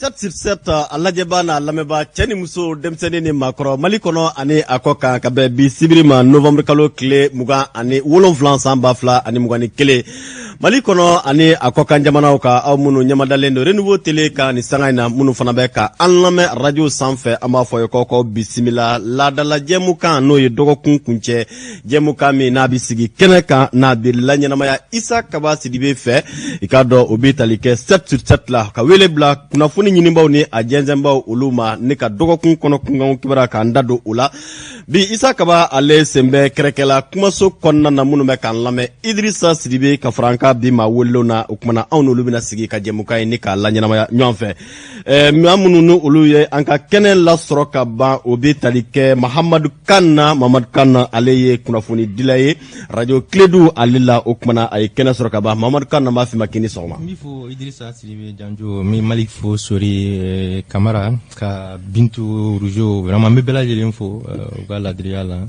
7 alajeba na lameba cɛni muso denmisɛnnin ni maakɔrɔ Mali kɔnɔ ani a kɔ kan ka bɛn bi sibiri ma novembre kalo tile 27 san 2021 Mali kɔnɔ ani a kɔ kan jamanaw ka aw minnu ɲamadalen do Renouveau Télé kan ni sanga in na minnu fana bɛ ka an lamɛn radio sanfɛ an b'a fɔ ye kɔ bisimila laadala jɛmukan n'o ye dɔgɔkun kuncɛ jɛmukan min n'a bi sigi kɛnɛ kan n'a bi la ɲɛnamaya Isa Kaba Sidibe fɛ i ka dɔn o bi tali kɛ 7/7 la ka wele bila kunnafoni ɲinibaw ni a jɛnsɛnbaw olu ma ne ka dɔgɔkun kɔnɔ kunkanw kibara k'an da don o la bi Isa Kaba ale sen bɛ kɛrɛkɛla kumaso kɔnɔna na minnu bɛ k'an lamɛn Idrissa Sidibe ka fara an ka bi ma welelenw na o kumana anw n'olu bɛna sigi ka jɛmukan ye ni k'a la ɲɛnamaya ɲɔgɔn fɛ maa minnu ni olu ye an ka kɛnɛ lasɔrɔ ka ban o bi tali kɛ Mahamadu Kanna ale ye kunnafoni dila ye radio Clédou ale la o kumana a ye kɛnɛ sɔrɔ ka ban Mahamadu Kanna b'a f'i ma k'i ni sɔgɔma mi fo Idrissa Sidibe Janjo mi Malik fo Sori Kamara ka Bintu Roujo vraiment mi bɛɛ lajɛlen fo u ka ladiriya la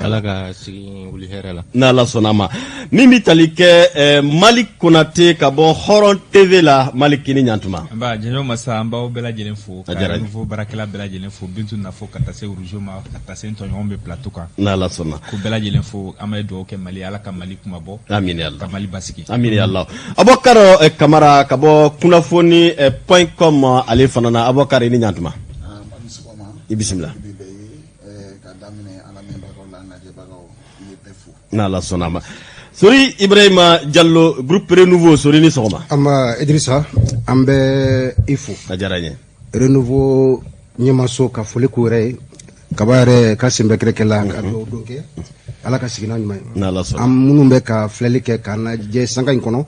Ala ka sigi wuli hɛrɛ la n'Ala sɔnna ma min bi tali kɛ Malik Konate ka bɔ Hɔrɔn TV la Malik kini ɲantuma ba Janjo masa an b'aw bɛɛ lajɛlen fo ka Renouveau baarakɛla bɛɛ lajɛlen fo Bintu na fo ka taa se Roujo ma ka taa se tɔɲɔgɔnw bɛ plateau kan n'Ala sɔnna ko bɛɛ lajɛlen fo an bɛ dugawu kɛ Mali Ala ka Mali kuma bɔ amin ya Allah ka Mali basigi amin ya Allah Abubakar Kamara ka bɔ kunnafoni.com ale fana na Abubakar ni ɲantuma i bisimila n'Ala sɔnna ma Sori Ibrahima Diallo groupe Renouveau Sori ni sɔgɔma amba Idrissa an bɛ i fo a diyara n ye Renouveau ɲɛmaso ka foli k'u yɛrɛ ye Kaba yɛrɛ ka sen bɛ kɛrɛkɛla ka dugawu don kɛ Ala ka sigina ɲuman ye n'Ala sɔnna an minnu bɛ ka filɛli kɛ k'an lajɛ sanga in kɔnɔ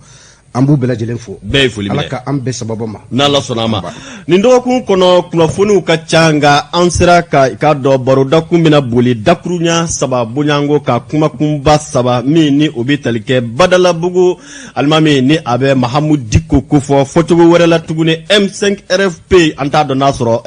an b'u bɛɛ lajɛlen fo bɛɛ ye foli minɛ Ala ka an bɛɛ sababu ma n'Ala sɔnna ma nin dɔgɔkun kɔnɔ kunnafoniw ka ca nka an sera ka i ka dɔn barodakun bɛna boli dakuruɲa 3 bonyango ka kumakunba 3 min ni o bɛ tali kɛ Badalabugu alimami ni a bɛ Mahamu Diko kofɔ fɔcogo wɛrɛ la tuguni M5 RFP an t'a dɔn n'a sɔrɔ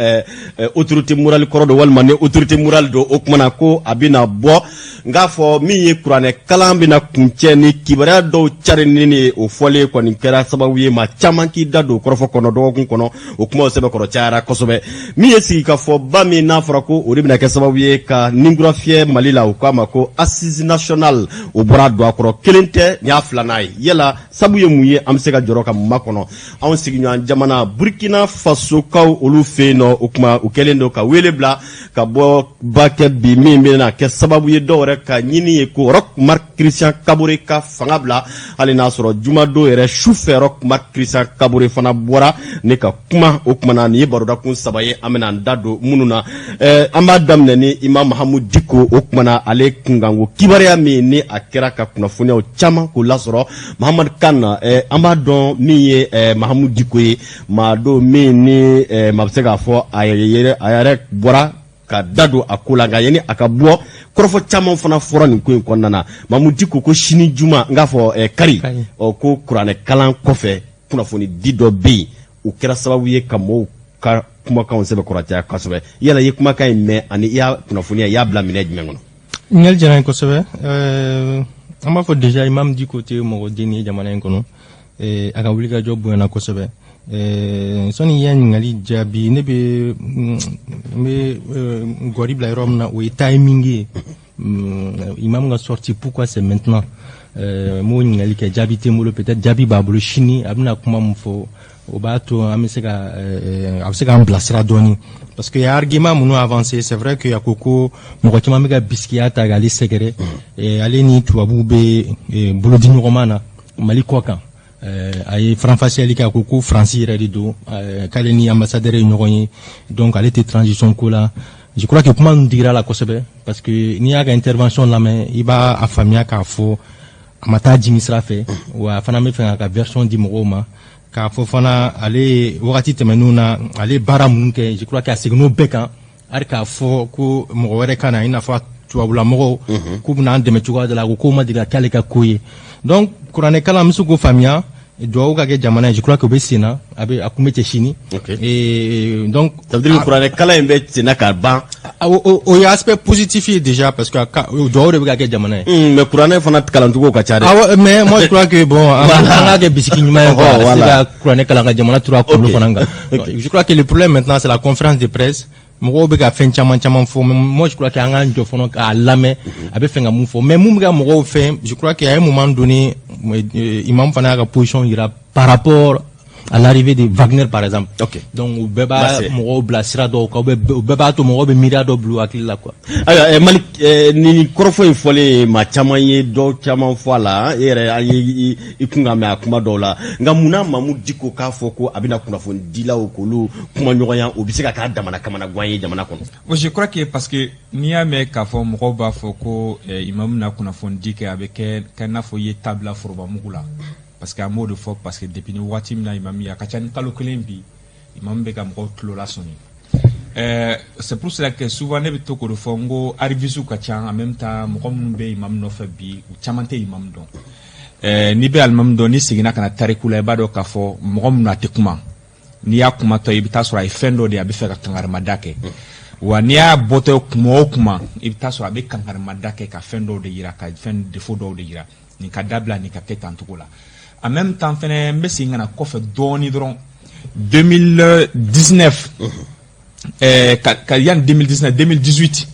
autorité morale kɔrɔ don walima ni autorité morale don o kumana ko a bɛna bɔ nka fɔ min ye kuranɛ kalan bɛna kuncɛ ni kibaruya dɔw carinni ni o fɔlen kɔni kɛra sababu ye maa caman k'i da don kɔrɔfɔ kɔnɔ dɔgɔkun kɔnɔ o kumaw sɛbɛkɔrɔ cayara kosɛbɛ min ye sigi ka fɔ ba min n'a fɔra ko o de bɛna kɛ sababu ye ka ninkurafiɲɛ Mali la o k'a ma ko assise nationale o bɔra don a kɔrɔ kelen tɛ nin y'a filanan ye yala sabu ye mun ye an bɛ se ka jɔrɔ ka mun makɔnɔ anw sigiɲɔgɔn jamana Burkina Faso kaw olu fɛ yen nɔ o kuma u kɛlen don ka wele bila ka bɔ ba kɛ bi min bɛna kɛ sababu ye dɔw yɛrɛ ka ɲini ye ko Roch Marc Christian Kabore ka fanga bila hali n'a sɔrɔ jumadon yɛrɛ sufɛ Roch Marc Christian Kabore fana bɔra ne ka kuma o kuma na nin ye barodakun 3 ye an bɛna an da don minnu na an b'a daminɛ ni Imam Mahamu Diko o kuma na ale kunkanko kibaruya min ni a kɛra ka kunnafoniyaw caman k'o lasɔrɔ Mahamadu Kanna an b'a dɔn min ye Mahamu Diko ye maa don min ni maa bɛ se k'a fɔ a yɛrɛ bɔra ka da don a ko la nka yani a ka bɔ kɔrɔfɔ caman fana fɔra nin ko in kɔnɔna na Mahamu Diko ko sini juma n k'a fɔ kari ko kuranɛ kalan kɔfɛ kunnafoni di dɔ bɛ yen o kɛra sababu ye ka mɔɔw ka kumakanw sɛbɛkɔrɔ caya kosɛbɛ yala i ye kumakan in mɛn ani i y'a kunnafoniya i y'a bila minɛ jumɛn kɔnɔ ɲɛli diyara n ye kosɛbɛ an b'a fɔ déjà Imam Diko tɛ mɔgɔ den ye jamana in kɔnɔ a ka wulikajɔ bonyana kosɛbɛ sɔnni i y'a ɲininkali jaabi ne bɛ gɔri bila yɔrɔ min na o ye timing ye Imam ka sortie pourquoi c'est maintenant m'o ɲininkali kɛ jaabi tɛ n bolo peut-être jaabi b'a bolo sini a bɛna kuma min fɔ o b'a to an bɛ se ka a bɛ se k'an bilasira dɔɔni parce que argument minnu avancé c'est vrai que a ko ko mɔgɔ caman bɛ ka bisikiya ta k'ale sɛgɛrɛ ale ni tubabuw bɛ bolodi ɲɔgɔnma na Mali kɔ kan a ye faranfasiyali kɛ a ko ko Faransi yɛrɛ de don k'ale ni ambassadeur ye ɲɔgɔn ye donc ale tɛ transition ko la je crois que kuma ninnu digira la kosɛbɛ parce que n'i y'a ka intervention lamɛn i b'a faamuya k'a fɔ a ma taa jimi sira fɛ wa a fana bɛ fɛ k'a ka version di mɔgɔw ma k'a fɔ fana ale wagati tɛmɛnenw na ale baara minnu kɛ je crois que a seginn'o bɛɛ kan hali k'a fɔ ko mɔgɔ wɛrɛ ka na i n'a fɔ tubabulamɔgɔw k'u bɛna an dɛmɛ cogoya dɔ la ko k'o ma deli ka k'ale ka ko ye donc kuranɛ kalan an bɛ se k'o faamuya duwawu ka kɛ jamana ye, je crois que o bɛ sen na a kun bɛ cɛ sini. Et donc ça veut dire que kuranɛ kalan in bɛ sen na ka ban. O ye aspect positif ye déjà parce que duwawu de bɛ ka kɛ jamana ye. Mais kuranɛ fana kalancogo ka ca dɛ. Mais moi je crois que bon an ka kɛ bisiki ɲuman ye quoi, se ka kuranɛ kalan ka jamana tura kunkolo fana kan. Je crois que le problème maintenant c'est la conférence de presse. Mɔgɔw bɛ ka fɛn caman fɔ, mais moi je crois que an ka jɔ fɔlɔ k'a lamɛn a bɛ fɛn ka mun fɔ, mais mun bɛ ka mɔgɔw fɛn, je crois qu'à un moment donné imam fana y'a ka position yira par rapport à l'arrivée de Wagner par exemple. Donc u bɛɛ b'a mɔgɔw bila sira dɔw kan, u bɛɛ b'a to mɔgɔw bɛ miiriya dɔ bila u hakili la quoi. Ayiwa Malik, nin kɔrɔfɔ in fɔlen maa caman ye dɔw caman fɔ a la, e yɛrɛ an ye I kun ka mɛn a kuma dɔw la, nka munna Mamu Diko k'a fɔ ko a bɛna kunnafoni dilaw k'olu kuma ɲɔgɔnya o bɛ se ka k'a damana kamanagan ye jamana kɔnɔ. Je crois que parce que n'i y'a mɛn k'a fɔ mɔgɔw b'a fɔ ko imam na kunnafoni di kɛ a bɛ kɛ i n'a fɔ i ye tabila forobamugu la. Parce que à mot de fort, parce que depuis nous voici maintenant imam ya kachani kalo kelembi imam beka mko tulola soni. C'est pour cela que souvent ne bito ko fongo arrivisu kachan en même temps mko mbe imam no fabi ou chamante imam don. Ni be almam don ni sigina kana tarikula bado kafo mko mna tekuma. Ni ya kuma to ibita sura ifendo de abife ka kangar madake. Wa ni ya boto kuma ibita sura be kangar madake ka fendo de yira ka fen defo do de yira. Ni ka dabla ni ka ketantukula. En même temps, Messi n'a pas fait donner 2019, 2018,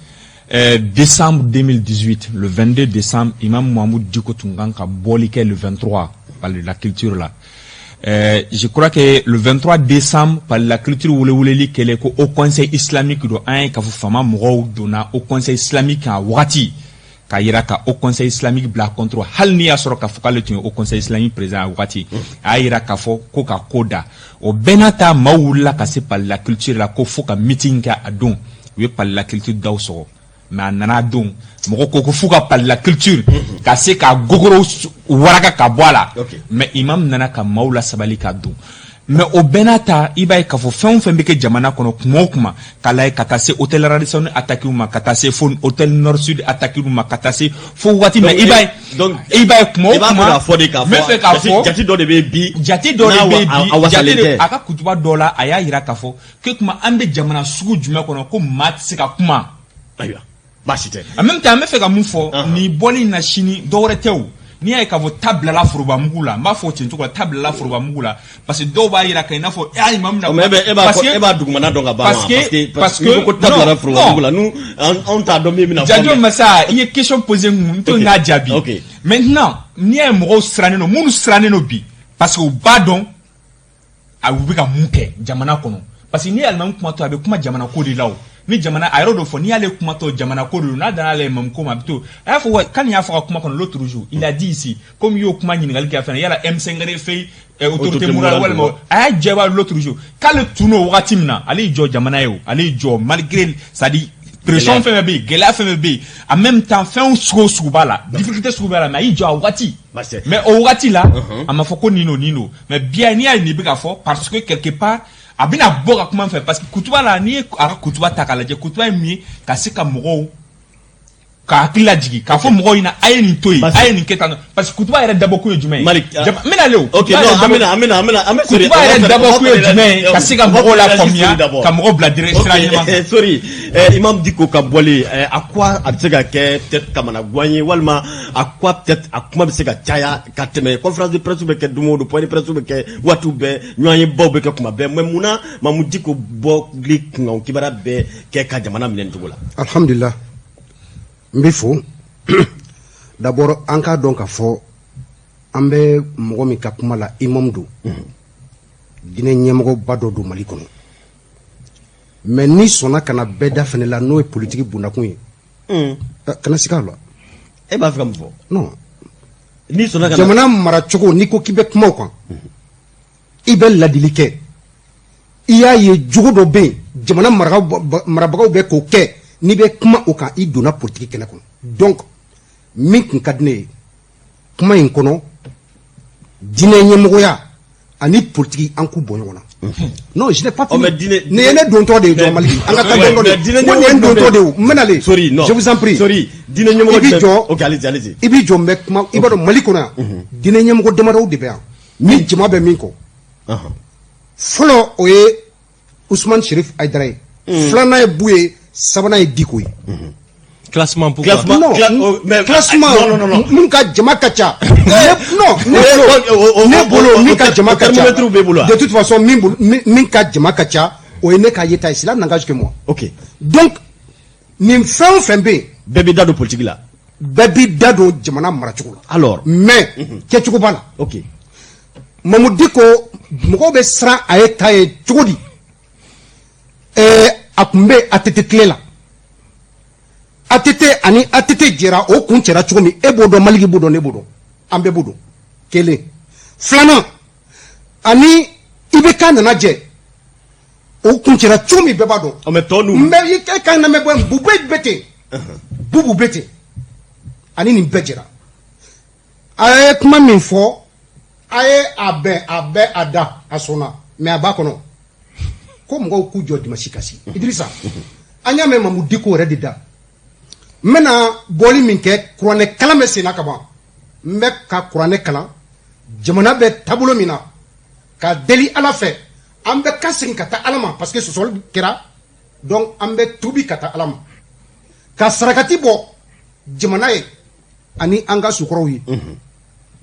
décembre 2018, le 22 décembre, Imam Mohamed Diko Tungan a bolike le 23 par la culture là. Je crois que le 23 décembre, par la culture Oulé qu'elle est au Conseil islamique de un ka fama moro dona au Conseil islamique à Wati. Ka yira ka au Conseil islamique bla contre hal ni ya soro ka fokale tun au Conseil islamique présent wakati a yira ka fo ko ka koda o benata mawula ka se par la culture la ko fo ka meeting ka adon we par la culture dawso mais nana don moko ko fo ka par la culture ka se ka gogoro waraka ka boala mais imam nana ka mawula sabali ka don mais au benata iba ka fo fɛn fɛn bɛ kɛ jamana kɔnɔ kuma o kuma kala ka taa se hôtel Radisson attaqué ma ka taa se fo hôtel Nord Sud attaqué ma ka taa se fo waati mais iba kuma o kuma me fɛ ka fɔ jati dɔ de bɛ bi jati dɔ de bɛ bi jati de a ka kutuba dɔ la a y'a yira k'a fɔ ke kuma an bɛ jamana sugu jumɛn kɔnɔ ko maa tɛ se ka kuma ayiwa baasi tɛ en même temps an bɛ fɛ ka mun fɔ ni bɔli na sini dɔwɛrɛ tɛ o ni y'a ye k'a fɔ tabila la forobamugu la n b'a fɔ ten cogo la tabila la forobamugu la parce que dɔw b'a yira ka i n'a fɔ imam na mais e b'a dugumana dɔn ka ban parce que ko tabila la forobamugu la nous anw t'a dɔn min bɛna fɔ Jajo Massa i ye question posé n t'o n'a jaabi maintenant n'i y'a ye mɔgɔw sirannen don minnu sirannen don bi parce que u b'a dɔn a u bɛ ka mun kɛ jamana kɔnɔ parce que n'i ye alimami kuma to a bɛ kuma jamana ko de la o ni jamana a yɔrɔ dɔ fɔ n'i y'ale kuma to jamana ko de don n'a danna ale imam ko ma a bɛ to a y'a fɔ kan y'a fɔ ka kuma kɔnɔ l'autre jour il a dit ici comme i y'o kuma ɲininkali kɛ fɛnɛ yala M5 fɛ autorité morale walima a y'a jɛba l'autre jour k'ale tun n'o wagati min na ale y'i jɔ jamana ye o ale y'i jɔ malgré c'est à dire pression fɛn bɛ yen gɛlɛya fɛn bɛ yen en même temps fɛn sugu b'a la difficulté sugu b'a la mais a y'i jɔ a wagati mais o wagati la a ma fɔ ko nin don mais bien n'i y'a ye nin bɛ ka fɔ parce que quelque part a bɛna bɔ ka kuma fɛ parce que kutuba la n'i ye a ka kutuba ta k'a lajɛ kutuba ye min ye ka se ka mɔgɔw ka hakili lajigi k'a fɔ mɔgɔw ɲɛna a ye nin to yen a ye nin kɛ tan parce que kutuba yɛrɛ dabɔ kun ye jumɛn ye n bɛna ale o ok non an bɛna kutuba yɛrɛ dabɔ kun ye jumɛn ye ka se ka mɔgɔw la faamuya ka mɔgɔw bila sira ɲuman kan sorry imam Diko ka bɔli a quoi a bɛ se ka kɛ peut-être kamanagan ye walima a quoi peut-être a kuma bɛ se ka caya ka tɛmɛ conférence de presse bɛ kɛ don o don point de presse bɛ kɛ waatiw bɛɛ ɲɔgɔn ye baw bɛ kɛ kuma bɛɛ mais munna Mamu Diko bɔli kunkan kibaruya bɛɛ kɛ ka jamana minɛ nin cogo la alhamdulillah n bɛ fo d'abord an k'a dɔn k'a fɔ an bɛ mɔgɔ min ka kuma la imam don diinɛ ɲɛmɔgɔba dɔ don Mali kɔnɔ mais ni sɔnna ka na bɛɛ da fɛnɛ la n'o ye politique bondakun ye kana siga a la e b'a fɛ ka mun fɔ non ni sɔnna ka jamana maracogo n'i ko k'i bɛ kuma o kan i bɛ ladili kɛ i y'a ye jogo dɔ bɛ yen jamana marabagaw bɛ k'o kɛ n'i bɛ kuma o kan i donna politique kɛnɛ kɔnɔ donc min tun ka di ne ye kuma in kɔnɔ diinɛ ɲɛmɔgɔya ani politique an k'u bɔ ɲɔgɔn na non je n'ai pas fini nin ye ne dontɔ de ye dɔrɔn Mali an ka taa dɔn dɔ de ko nin ye n dontɔ de ye n bɛna le je vous en prie diinɛ ɲɛmɔgɔ i b'i jɔ n bɛ kuma i b'a dɔn Mali kɔnɔ yan diinɛ ɲɛmɔgɔ damadɔw de bɛ yan ni jama bɛ min kɔ fɔlɔ o ye Ousmane Chérif Aïdara ye filanan ye Bu ye sabanan ye Diko ye classement pourquoi classement min ka jama ka ca ne bolo min ka jama ka ca de toute façon min ka jama ka ca o ye ne ka yeta ye cela n'engage que moi ok donc nin fɛn o fɛn bɛ yen bɛɛ b'i da don politique la bɛɛ b'i da don jamana maracogo la alors mais kɛcogo b'a la ok Mamadou Diko mɔgɔw bɛ siran a ye ta ye cogo di a tun bɛ ATT tile la ATT ani ATT jɛra o kun cɛra cogo min e b'o dɔn Maliki b'o dɔn ne b'o dɔn an bɛɛ b'o dɔn kelen filanan ani IBK nana jɛ o kun cɛra cogo min bɛɛ b'a dɔn mais tɔ ninnu mais e ka na mɛ bɔ Bubu bɛ ten Bubu bɛ ten ani nin bɛɛ jɛra a ye kuma min fɔ a ye a bɛɛ a da a sɔnna mais a b'a kɔnɔ ko mɔgɔw k'u jɔ dimanche kasi Idrissa an y'a mɛn Mamadou Diko yɛrɛ de da n bɛna bɔli min kɛ kuranɛ kalan bɛ senna ka ban n bɛ ka kuranɛ kalan jamana bɛ taabolo min na ka deli Ala fɛ an bɛ ka segin ka taa Ala ma parce que sɔsɔli kɛra donc an bɛ tuubi ka taa Ala ma ka sarakati bɔ jamana ye ani an ka sukɔrɔw ye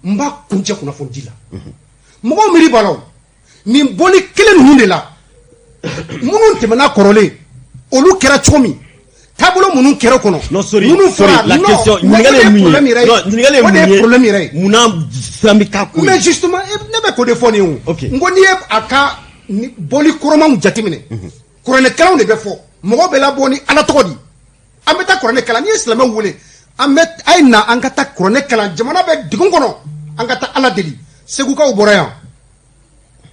n b'a kuncɛ kunnafoni la mɔgɔw miiri b'a la nin bɔli kelen ninnu de la minnu tɛmɛna kɔrɔlen olu kɛra cogo min taabolo minnu kɛra kɔnɔ non sorry la question ɲininkali ye mun ye non ɲininkali ye mun ye problème yɛrɛ ye munna siran bɛ k'a ko ye mais justement ne bɛ k'o de fɔ nin ye o n ko n'i ye a ka bɔli kɔrɔmanw jateminɛ kuranɛkalanw de bɛ fɔ mɔgɔw bɛ labɔ ni Ala tɔgɔ di an bɛ taa kuranɛ kalan n'i ye silamɛw wele a ye na an ka taa kuranɛ kalan jamana bɛ degun kɔnɔ an ka taa Ala deli Segukaw bɔra yan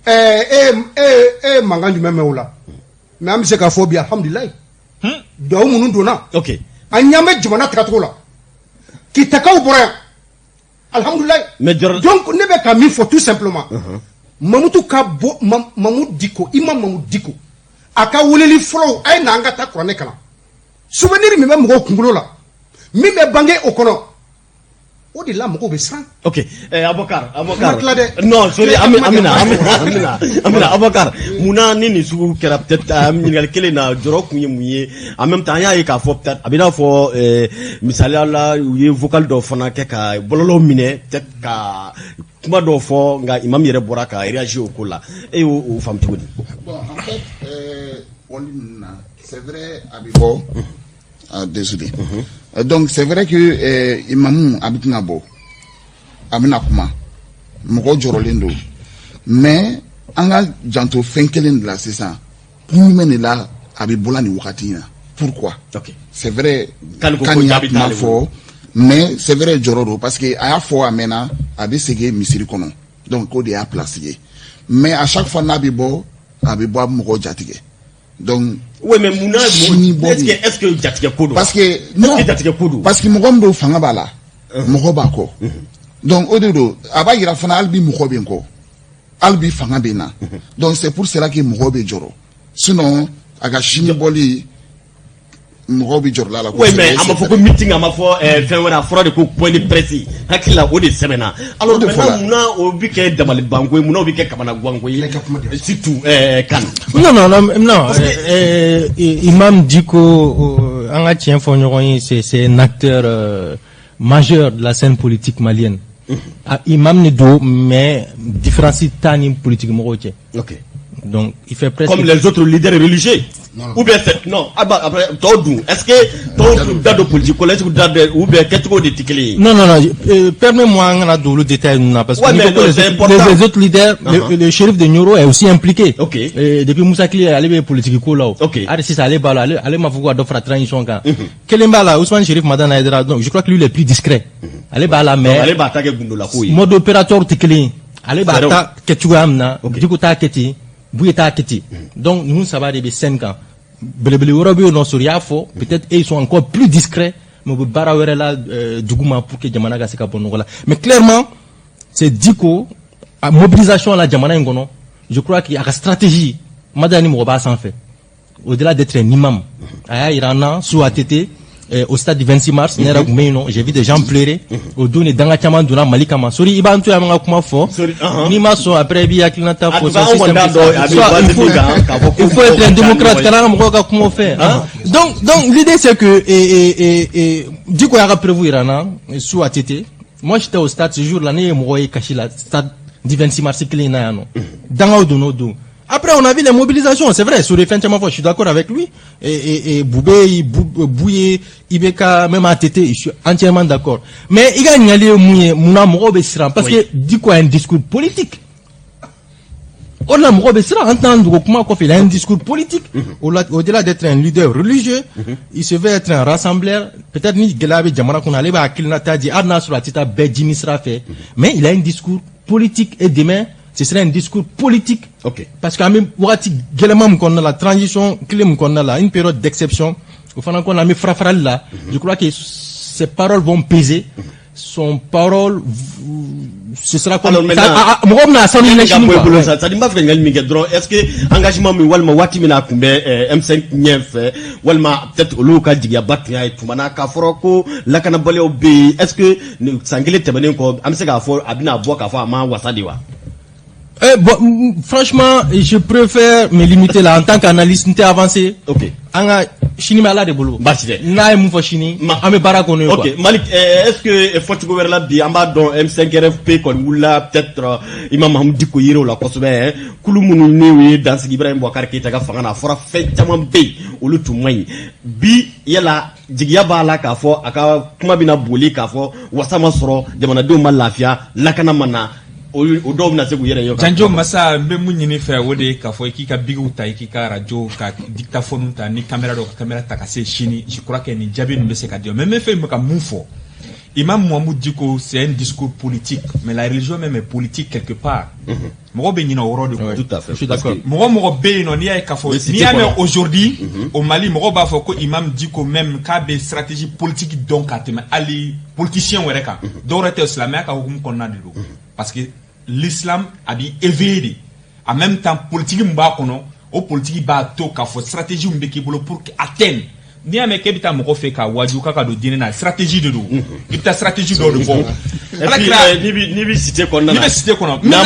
e mankan jumɛn mɛn o la mais an bɛ se k'a fɔ bi alhamdulilayi duwawu minnu donna ok an ɲan bɛ jamana tagacogo la Kitakaw bɔra yan alhamdulilayi donc ne bɛ ka min fɔ tout simplement Mamadou ka bɔ Mamadou Diko Imam Mamadou Diko a ka weleli fɔlɔ a ye na an ka taa kuranɛ kalan souvenir min bɛ mɔgɔw kunkolo la min bɛ bange o kɔnɔ o de la mɔgɔw bɛ siran ok Abubakar non sorry Amina Abubakar munna ni nin sugu kɛra peut-être ɲininkali kelen na jɔrɔ kun ye mun ye en même temps an y'a ye k'a fɔ peut-être a bɛ n'a fɔ misaliya la u ye vocal dɔ fana kɛ ka bɔlɔlɔw minɛ peut-être ka kuma dɔw fɔ nka imam yɛrɛ bɔra ka réagir o ko la e y'o faamu cogo di bon en fait on dit c'est vrai a bɛ bɔ désolé donc c'est vrai que imamu a bɛ tɛna bɔ a bɛna kuma mɔgɔ jɔrɔlen don mais an ka janto fɛn kelen de la sisan kun jumɛn de la a bɛ bɔla nin wagati in na pourquoi c'est vrai kan y'a kuma fɔ mais c'est vrai jɔrɔ don parce que a y'a fɔ a mɛnna a bɛ segin misiri kɔnɔ donc o de y'a place ye mais à chaque fois n'a bɛ bɔ a bɛ bɔ mɔgɔ jatigɛ donc oui mais munna est-ce que jatigɛ ko don parce que non parce que mɔgɔ min don fanga b'a la mɔgɔ b'a kɔ donc o de don a b'a yira fana hali bi mɔgɔ bɛ n kɔ hali bi fanga bɛ n na donc c'est pour cela que mɔgɔ bɛ jɔrɔ sinon a ka sini bɔli mɔgɔw bɛ jɔrɔla la. oui mais a ma fɔ ko meeting a ma fɔ fɛn wɛrɛ a fɔra de ko point de presse hakili la o de sɛbɛnna alors maintenant munna o bɛ kɛ dabalibanko ye munna o bɛ kɛ kamanaganko ye surtout kan. non Imam Diko an ka tiɲɛ fɔ ɲɔgɔn ye c'est un acteur majeur de la scène politique malienne. Imam ne do mais différence t'a ni politique mɔgɔw cɛ. ok donc il fait presque comme les autres leaders religieux. ou bien non après tɔw dun est-ce que tɔw da don politique ko la est-ce que da don ou bien kɛcogo de tɛ kelen ye. non permets-moi an kana don olu détails ninnu na parce que les autres leaders le shérif de Nioro est aussi impliqué. depuis Moussa Kile ale bɛ politique ko la o. hali sisan ale b'a la ale ma fɔ ko ka dɔ fara transition kan. kelen b'a la Ousmane Chérif Madane Aïdara donc je crois que lui il est plus discret. ale b'a la mais ale b'a ta kɛ gundo la ko ye. mode opérateur tɛ kelen ye. ale b'a ta kɛcogoya min na Diko t'a kɛ ten Buye t'a kɛ ten donc ninnu saba de bɛ scène kan. belebele wɛrɛ bɛ yen nɔ sori y'a fɔ peut-être ils sont encore plus discrets mais u bɛ baara wɛrɛ la duguma pour que jamana ka se ka bɔ nɔgɔ la mais clairement c'est Diko a mobilisation la jamana in kɔnɔ je crois qu'il y a ka stratégie Madani mɔgɔ b'a sanfɛ au-delà d'être un imam a y'a yira an na sur ATT au stade du 26 mars, j'ai vu des gens pleurer. Au dos, dans la chambre de la Malikama. Sorry, il va en tuer à mon fort. Ni maçon, après, il y a il faut être un démocrate, comment faire. Donc, l'idée, c'est que, du coup, il y a prévu Irana, sous ATT. Moi, j'étais au stade ce jour, l'année, moi, caché la stade du 26 mars, dans le dos. Après, on a vu les mobilisations, c'est vrai, sur les fins de je suis d'accord avec lui. Et Boubé, Bouye, Ibeka, même ATT, je suis entièrement d'accord. Mais il gagne aller mouiller, parce que, du coup, il y a un discours politique. On a entendre comment il a un discours politique. Au-delà d'être un leader religieux, il se veut être un rassembleur. Peut-être ni Gelabe Djamara qu'on allait à Kilnata dit Arna sur la tita Bedjimi sera fait. Mais il a un discours politique et demain, ce serait un discours politique. Parce qu'à même, qu'on a la transition, qu'on a là, une période d'exception, au fond qu'on a mis Frafral là, je crois que ces paroles vont peser. Son parole, ce sera comme ça. Est-ce que engagement mi walma wati mina kumbe M5 nyef walma peut-être oluka digia batya et tumana ka foroko lakana bole obi est-ce que sangele tebene ko amse ka fo abina bo ka fo ama wasadiwa. Bon, franchement, je préfère me limiter là en tant qu'analyste avancé. Anga chini mala de bolo. Na emu fo chini. Ame barakone quoi. Malik, est-ce que faut gouverner bi amba don M5 RFP kon wula peut-être Imam Hamdi ko yiro la kosobe kulu munu newe dans Ibrahim Boubacar Keita ga fanga na fora fe tamam be olu tumay bi yala jigiya bala ka fo aka kuma bina boli ka fo wasama soro jamana do malafia lakana mana Janjo masa mbe munyini fe wode ka fo ki ka bigu ta ki ka radio ka dictaphone ta ni caméra do caméra ta ka se chini je crois que ni jabe ni se ka dire même fait me ka mufo Imam Mohamed Diko c'est un discours politique mais la religion même est politique quelque part mo be nyina woro de tout à fait je suis d'accord mo be no ni ay ka fo ni ame aujourd'hui au Mali mo ba fo ko Imam Diko même ka be stratégie politique donc atema ali politicien wereka do rete islamien ka hukum konna de do parce que l'islam a dit éveillé en même temps politique mba kono o politique ba to ka fo stratégie mbeki bolo pour atteindre ni ame ke bita moko fe ka waju ka do dine na stratégie de do bita stratégie do de bon ni bi cité kono mais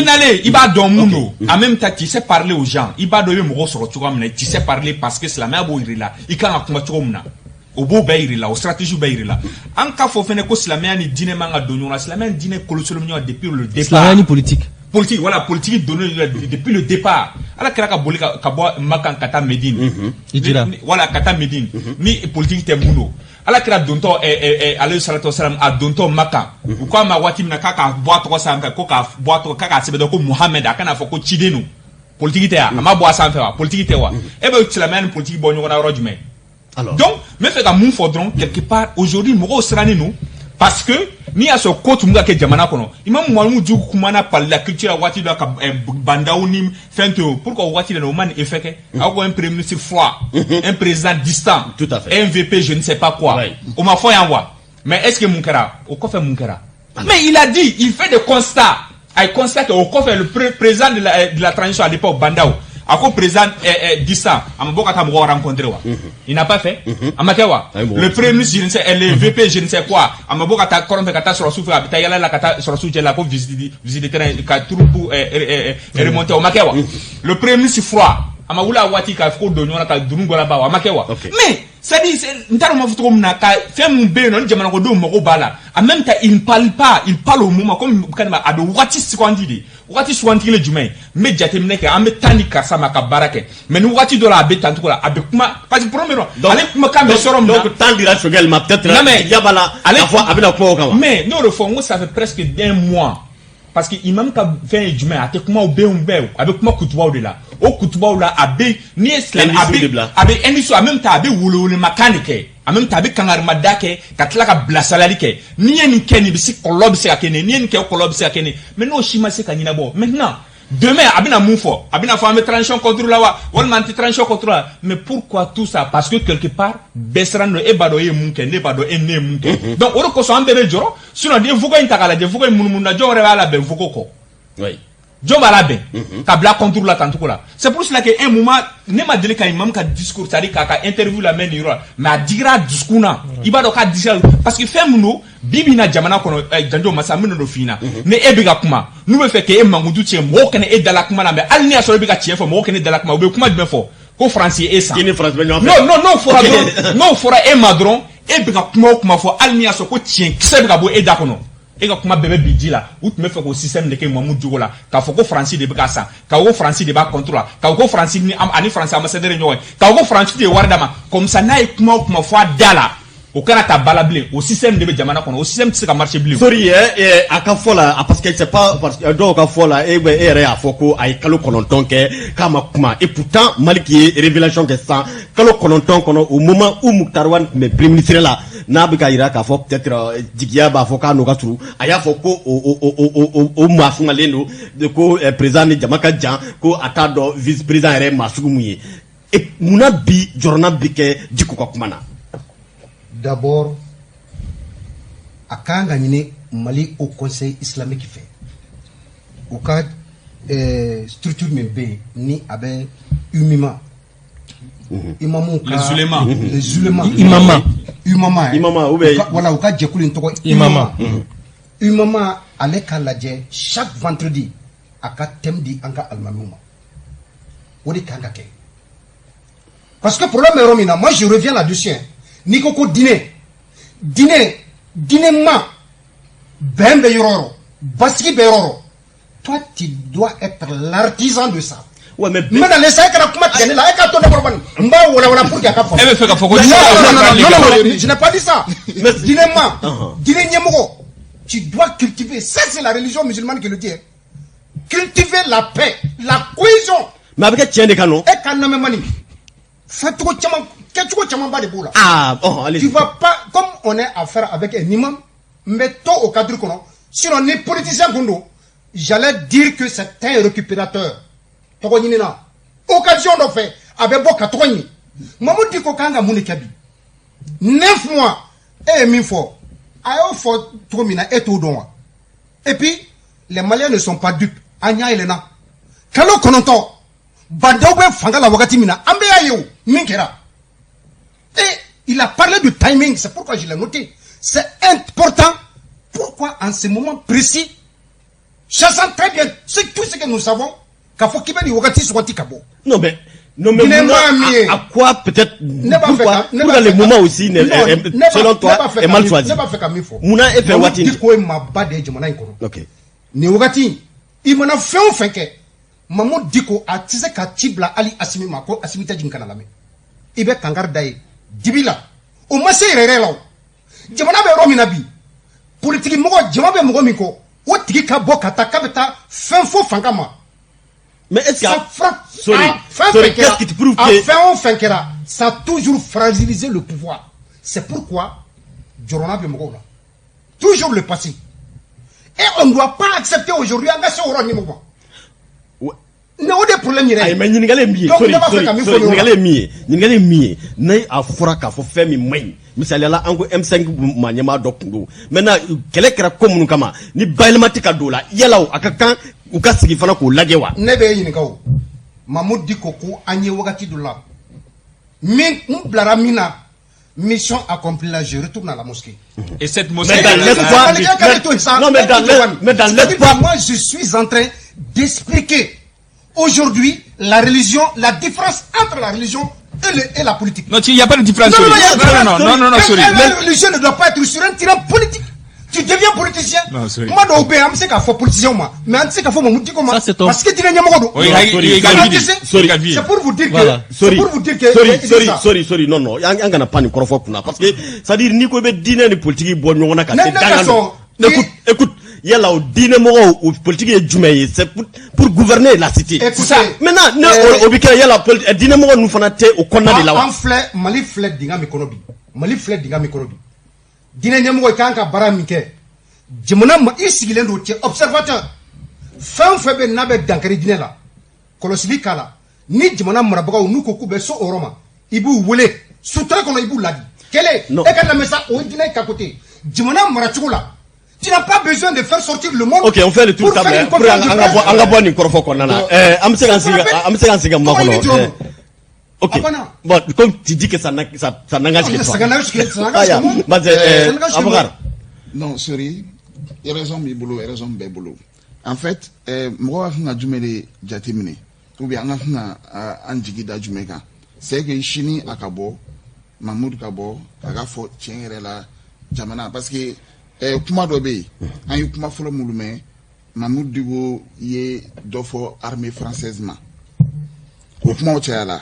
allez il va don mundo en même temps tu sais parler aux gens il va do moko soro tu comme tu sais parler parce que islam a bo irila il kan akuma tu comme na au beau bayri là, au stratégie bayri là. En cas faut faire que l'islamien ni dîner manga donné, l'islamien dîner colossomio depuis le départ. L'islamien ni politique. Politique, voilà, politique donné depuis le départ. Alors qu'il y a boli kabo makan kata Medine. Voilà kata Medine. Ni politique te muno. Alors qu'il y a donto alayhi salatu wasalam a donto makan. Ou quoi ma wati na kaka boit 300 kaka boit kaka sebedo ko Mohamed akana foko chidenu. Politique te a ama boit 100 fa politique te wa. E be l'islamien politique bo nyona rojume. Alors. Donc, mais fait un faudront quelque part aujourd'hui moro serani nous parce que ni à ce côté munga ke jamana kono imam mwamu du kumana par la culture wati do ka bandaonim fento pourquoi wati le man effet ako un premier ministre froid un président distant tout à fait MVP je ne sais pas quoi on m'a fait envoi mais est-ce que Munkara au quoi fait Munkara mais il a dit il fait des constats il constate au quoi fait le président de la transition à l'époque Bandao Ako président distant, Amaboka Tambo rencontré wa. Il n'a pas fait. Amakewa. Le premier ministre, je ne sais, le VP, je ne sais quoi. Amaboka ta korompe kata sur la souffle, Tayala la kata sur la souffle, la pauvre visiter terrain, Katrupu et remonter au Makewa. Le premier ministre froid. Amaoula Wati ka fko donyo ka dunungola ba wa Makewa. Mais ça dit, n'taro mafuto na ka fait mon beno ni jamana ko do moko bala. En même temps, il ne parle pas, il parle au moment comme kanama ado Wati sikwandidi. Wati swantiki le jumai me jatemine ke ambe tani kasa maka barake mais nous wati dola abe tantu la abe kuma parce que premier allez kuma ka me sorom donc tant dira chogel ma peut-être yabala la fois abina ko kama mais nous le fond ça fait presque d'un mois parce que imam ka fait jumai ate kuma obe abe kuma kutuba de là au kutuba là abe ni islam abe eniso en même temps abe wolo makanike en même temps avec kangar madake katla ka blasalali ke ni en keni bisi kolob se akene ni en ke kolob se akene mais no shima se kanina bo maintenant demain abina mufo abina fa mettre transition contre la wa wal man transition contre la mais pourquoi tout ça parce que quelque part besrano e bado e munke ne bado e ne munke donc oro ko so ambere joro sinon de fuko intakala de fuko munumuna jore wala be fuko ko oui John Balabe, Kabla contrôle la tantou là. C'est pour cela qu'un moment, ne m'a dit qu'il m'a un discours, c'est-à-dire qu'il a interview la main d'Iro, mais à dire discours là, il va donc dire parce que fait nous, Bibi na jamana kono, Janjo Massamino no fina, ne ebega kuma, nous me fait que un mangoudou tient, moi qu'on est dans la kuma, mais alni a sur le biga tient, moi qu'on est dans la kuma, ou comment bien fort, qu'au français et ça. Non, fera un madron, ebega kuma fort, alni a sur le tient, qui s'est gabo et d'akono. Et quand ma bébé bidji là, ou tu me fais au système de que Mamou Djogo là, quand faut que Francis de Bassa, quand au Francis de contrôle, quand au Francis ni ani Français ambassadeur réunion, quand au Francis de Wardama, comme ça n'a pas ma foi dala, au Canada balablé, au système de Jamana, au système de ce qui a marché bleu. Sorry, à Kafola, parce que c'est pas, parce que donc Kafola, à Foko, à Kalo Kononton, Kamakuma, et pourtant, Maliki, révélation que ça, Kalo Kononton, au moment où Mouktarwan, mais premier ministre là, Nabika Iraka, faut peut-être, Dikia, Bafoka, Nogatru, Aya Foko, au Mafumaleno, de ko, président de Jamaka Djan, ko, Atado, vice-président R. Masugumuye. Et Munabi, Jornabike, Djikukakumana. D'abord, à quand gagner Mali au Conseil islamique fait. Au cas structure même ni avec Umima. Les ulémas. Les ulémas. Imama, voilà, au cas de Imama. Imama, allait qu'à la chaque vendredi, à cas thème di Anka Almanouma. Ou des Kangake. Parce que pour le Romina, moi je reviens là-dessus. Nikoko dîner ma ben beyororo baski beyororo, toi tu dois être l'artisan de ça. Ouais, mais dans les 5 ans comment tu là et quand on est mba wala pour qu'il y a pas Eh mais fait qu'à Foko. non, je n'ai pas dit ça. Dîner nyemoko, tu dois cultiver, ça c'est la religion musulmane qui le dit. Cultiver la paix, la cohésion. mais avec tiens des canons. Et quand même mani. Fais trop de boulot. Ah, bon, allez. Tu vas pas, comme on est à faire avec un imam, mettons au cadre qu'on a. Si on est politicien, j'allais dire que c'est un récupérateur. Occasion de faire, avec beaucoup de temps. Maman dit qu'on a mon écabi. 9 mois, et 1000 fois. Ayo faut trop mina et tout don. Et puis, les Maliens ne sont pas dupes. Anya et Lena. Kalo kononto. Bandaoube fangala wakati mina. Ambe ayo. Minkera. Et il a parlé du timing, c'est pourquoi je l'ai noté. C'est important. Pourquoi en ce moment précis, chassant très bien tout ce que nous savons, qu'il faut qu'il y ait des soit Kabo. Non mais à quoi peut-être pourquoi les moments aussi selon toi est mal choisi. Mouna est fait Wati. Ok. Ne Wati, il m'en a fait un fin que Maman Diko a tissé qu'à Tibla Ali Asimi Mako Asimita Jinkanalame. Ibe Kangardae. Dibila, au moins c'est réel. Jamana be Rominabi. Politique mo jamabe mo miko. O tika boka takabeta fin faux fangama. Mais est-ce que sorry, qu'est-ce qui te prouve que ça a toujours fragilisé le pouvoir. C'est pourquoi Jorona be mo toujours le passé. Et on ne doit pas accepter aujourd'hui un gars sur Orani Moba. Non, des problèmes il mais n'ingale mi n'ingale mi nay afura ka fo femi mai misali la ango M5 manyama dokundo maintenant kele kra komunu kama ni bailmatika dola yelaw akakan ukasigi fana ko lagewa nebe yin kaw Mamoud Dikoku anye wagati dola min mblara mina mission accomplie là je retourne à la mosquée et cette mosquée mais dans l'espoir moi je suis en train d'expliquer aujourd'hui, la religion, la différence entre la religion et la politique. Non, il n'y a pas de différence. Non, la religion ne doit pas être sur un terrain politique. Tu deviens politicien. Non, sorry. Moi, je sais qu'il faut politicien, mais je sais qu'il faut mon comment. Parce que tu n'es c'est pour vous dire que. C'est pour vous dire que. Sorry, non, il y a un pan parce que ça dit ni ko be dîner ni politique bon on a écoute il y a là au dîner ou politique est c'est pour gouverner la cité. Ça maintenant au bikira il y a la dîner nous fanate au konna de là en fleur mali fleur dinga mikonobi dîner nyamo kanka baramike jimona ma isigile ndo tie observateur fin febe nabe dankari dîner là kolosibi kala ni jimona marabaga nu ko kube so oroma ibu wele sutra kono ibu ladi kele e kana mesa o dîner ka côté jimona marachugo là Tu n'as pas besoin de faire sortir le monde. Ok, on fait le tour pour table. faire une Pour conférence de presse. Angabo ni korofo konana. Amsegansiga makono. Ok. Bon, comme tu dis que ça n'engage que toi. Avocat. Non, sorry. Il y a raison Bibolo, il y a raison Bebolo. En fait, moi, je suis jumele jatimine. Ou bien, je suis anjigida jumeka. C'est que Chini akabo, Mahmoud Kabo, agafo tiengere la jamana. Parce que, kuma dobe, an yu kuma folo mulume, Mahmoud Digo ye dofo armée française ma. Ou kuma ocheala.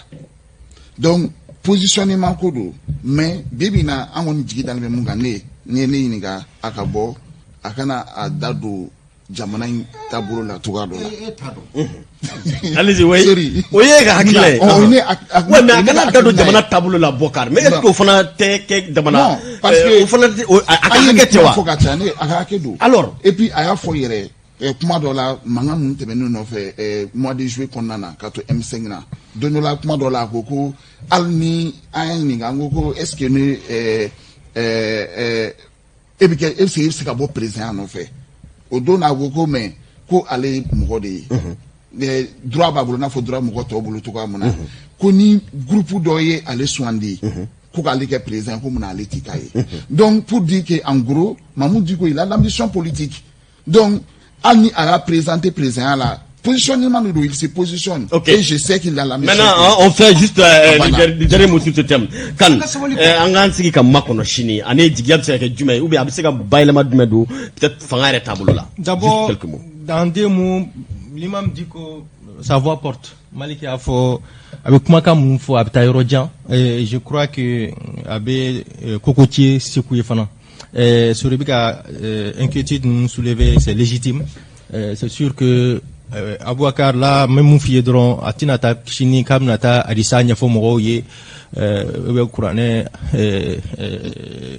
Donc, positionnement kodo, mais bébina angon jigida le munga ne iniga akabo, akana adado jamana taburo la tugado la. Allez-y, oui. Sorry. Oui, hakile. Ouais, mais akana dado jamana taburo la bokar. Mais est-ce qu'on fana te jamana? Non, parce que on fana akaketewa. Alors, et puis aya foyere. Kuma dɔ la mankan ninnu tɛmɛnen nɔfɛ mois de juillet kɔnɔna na ka to M5 na don dɔ la kuma dɔ la a ko ko hali ni an ye ɲininka an ko ko est ce que ne e bɛ kɛ e bɛ se ka bɔ président nɔfɛ o don na a ko ko mais ko ale ye mɔgɔ de ye droit b'a bolo n'a fɔ droit mɔgɔ tɔw bolo cogoya min na ko ni groupe dɔ ye ale sugandi ko k'ale kɛ président ko mun na ale tɛ k'a ye donc pour dire que en gros Mahmoud Dicko il a l'ambition politique donc Alni a présenté président la positionnement de il se positionne. Okay. Et je sais qu'il a la mission. Maintenant, on fait juste le dernier mot sur ce thème. Quand Angan Sigi comme Makono Chini, Ané Digiab c'est que Jumé, ou bien Abisega Bailama Dumedo, peut-être Fangare tableau là. D'abord, dans deux mots, l'imam dit que sa voix porte. Maliki a fait avec Maka Moufo Abtaïrodjan, et je crois que Abbé Cocotier Sikouye Fana. Sur les inquiétudes nous soulever, c'est légitime. C'est sûr que Abouakar là, même mon fille dron, Atinata, Chini, Kamnata, Adisanya, Fomoroye, Kourané,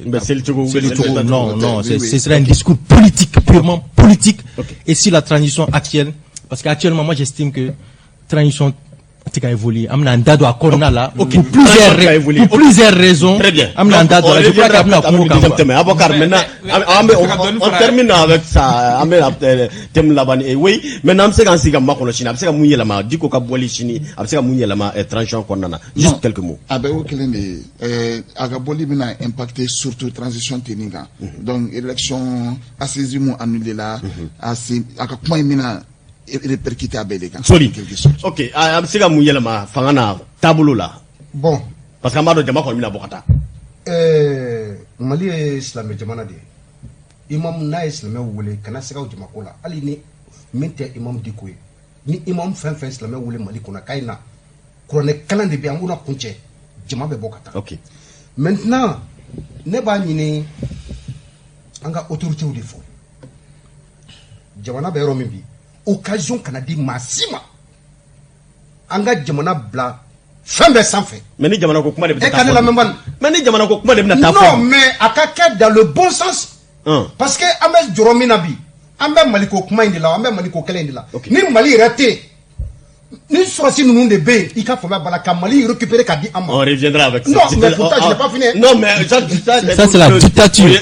non, ce serait un discours politique, purement politique. Okay. Et si la transition actuelle, parce qu'actuellement, moi j'estime que transition a évolué. Amna ndado a corona là. Pour plusieurs raisons. Très bien. Amna ndado. Je crois qu'amna Abouakar maintenant, on termine avec ça. Thème là-bas. Oui, maintenant c'est quand c'est comme Makono Chine. C'est comme Mouye Lama. Diko Kabouali Chine. C'est comme Mouye Lama. Transition corona. Juste quelques mots. Au Kilende, Agaboli a impacté surtout transition technique. Donc élection assaisie annulée là. Comment il répercuté à Béléga. Sorry. Ok, Absega Mouyelama, Fangana, tableau là. Bon. Parce qu'Amado Djama Komina Bokata. Mali est islamé Djamana de. Imam na islamé Woulé, Kanasega ou Djamakola. Aline, Mente Imam Dikoué. Ni Imam Fin islamé Woulé Mali Kona Kaina. Kone Kalan de Biangouna Kunche. Djamabe Bokata. Ok. Maintenant, Neba Nini, Anga autorité ou défaut. Djamana Beromibi. Occasion canadi massima anga jamana bla femme sans fait mais ni jamana ko kuma de mais ni jamana ko kuma de na non mais akaka dans le bon sens parce que amel joromina bi ambe maliko kuma indi la ambe maliko kele indi la ni mali raté ni soisi nous de bé il faut faire balaka mali récupérer kadi amma on reviendra avec ça non mais pourtant je n'ai pas fini non mais ça c'est la dictature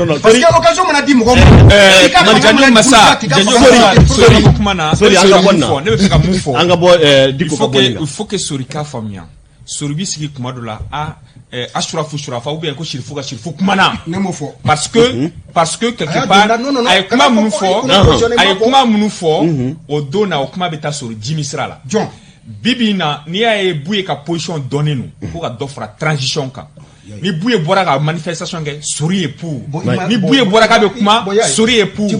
non parce que l'occasion m'a dit mon Janjo Massa il faut que Sorika famia Sorbi sigi kuma dola a Ashrafu Shurafa ou bien ko Shirfuga Shirfu kumana parce que quelque part ay kuma munu fo o dona o kuma beta sur Jimmy Srala bibina ni ay bouye ka position donner nous pour ka d'offre transition ka ni bouye bora ka manifestation ke Sori est pour ni bouye bora ka be kuma Sori est pour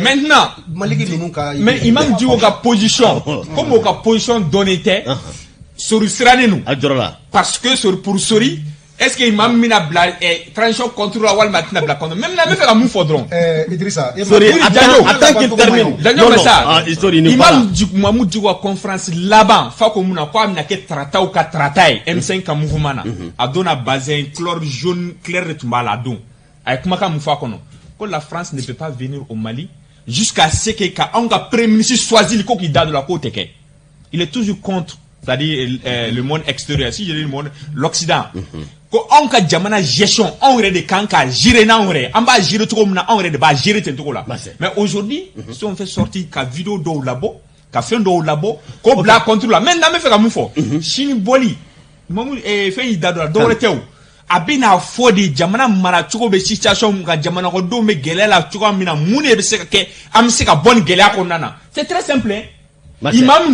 maintenant mais imam dit ka position comme ka position donner té Sori srane nous parce que pour Sori est-ce que imam mina bla transition contre la wal matina bla contre même la me faire un fodron Idrissa Sori attends qu'il termine non ça imam Mahmoud dit wa conférence là-bas fa ko muna ko amina ke trata ou ka trata M5 ka mouvement na adona bazin couleur jaune clair de tumbala don ay kuma ka mufa kono que la France ne peut pas venir au Mali jusqu'à ce que ka on ga premier ministre choisi le ko qui da de la côté ke il est toujours contre c'est-à-dire le monde extérieur si je dis le monde l'Occident ko on ka jamana gestion on yɛrɛ de kan ka gérer n'an yɛrɛ an b'a gérer cogo min na an yɛrɛ de b'a gérer ten cogo la mais aujourd'hui si on fait sortir ka vidéo dɔw labɔ ka fɛn dɔw labɔ ko bila contre la mais n'an bɛ fɛ ka mun fɔ sini bɔli mamu fɛn y'i da dɔ la dɔwɛrɛ tɛ o a bɛ n'a fɔ de jamana mara cogo bɛ situation mun kan jamana kɔnɔdenw bɛ gɛlɛya la cogoya min na mun de bɛ se ka kɛ an bɛ se ka bɔ nin gɛlɛya kɔnɔna na c'est très simple imam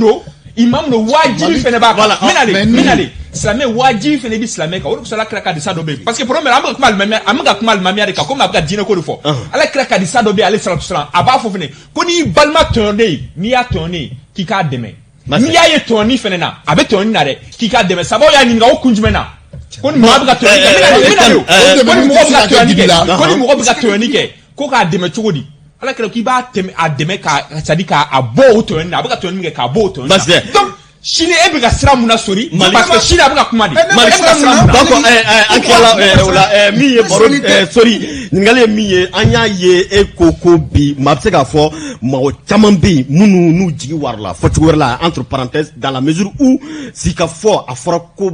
do wajibi fɛnɛ b'a kan minale silamɛ wajibi fɛnɛ bɛ silamɛ kan o de kosɔn ala kira ka hadisa dɔ bɛ yen parce que problème an bɛ ka kuma alimamiya de kan komi a bɛ ka diinɛ ko de fɔ ala kira ka hadisa dɔ bɛ yen ale salatu salam a b'a fɔ fɛnɛ ko n'i balima tɔɲɔnen ye n'i y'a tɔɲɔnen k'i k'a dɛmɛ n'i y'a ye tɔɲɔni fɛnɛ na a bɛ tɔɲɔni na dɛ k'i k'a dɛmɛ sababu y'a ɲininka o kun jumɛn na ko ni mɔgɔ bɛ ka tɔɲɔni kɛ ko ni mɔgɔ bɛ ka tɔɲɔni kɛ ko k'a dɛmɛ cogo di ala kira k'i b'a dɛmɛ ka c'est à dire k'a bɔ o tɔɲɔni na a bɛ ka tɔɲɔni min kɛ k'a bɔ o tɔɲɔni na donc sini e bɛ ka sira mun na sori parce que sini a bɛ ka kuma de d'accord an tilala o la min ye baro sori ɲininkali ye min ye an y'a ye e ko bi maa bɛ se k'a fɔ mɔgɔ caman bɛ yen minnu n'u jigi warala fɔ cogo wɛrɛ la entre parenthèses dans la mesure où si ka fɔ a fɔra ko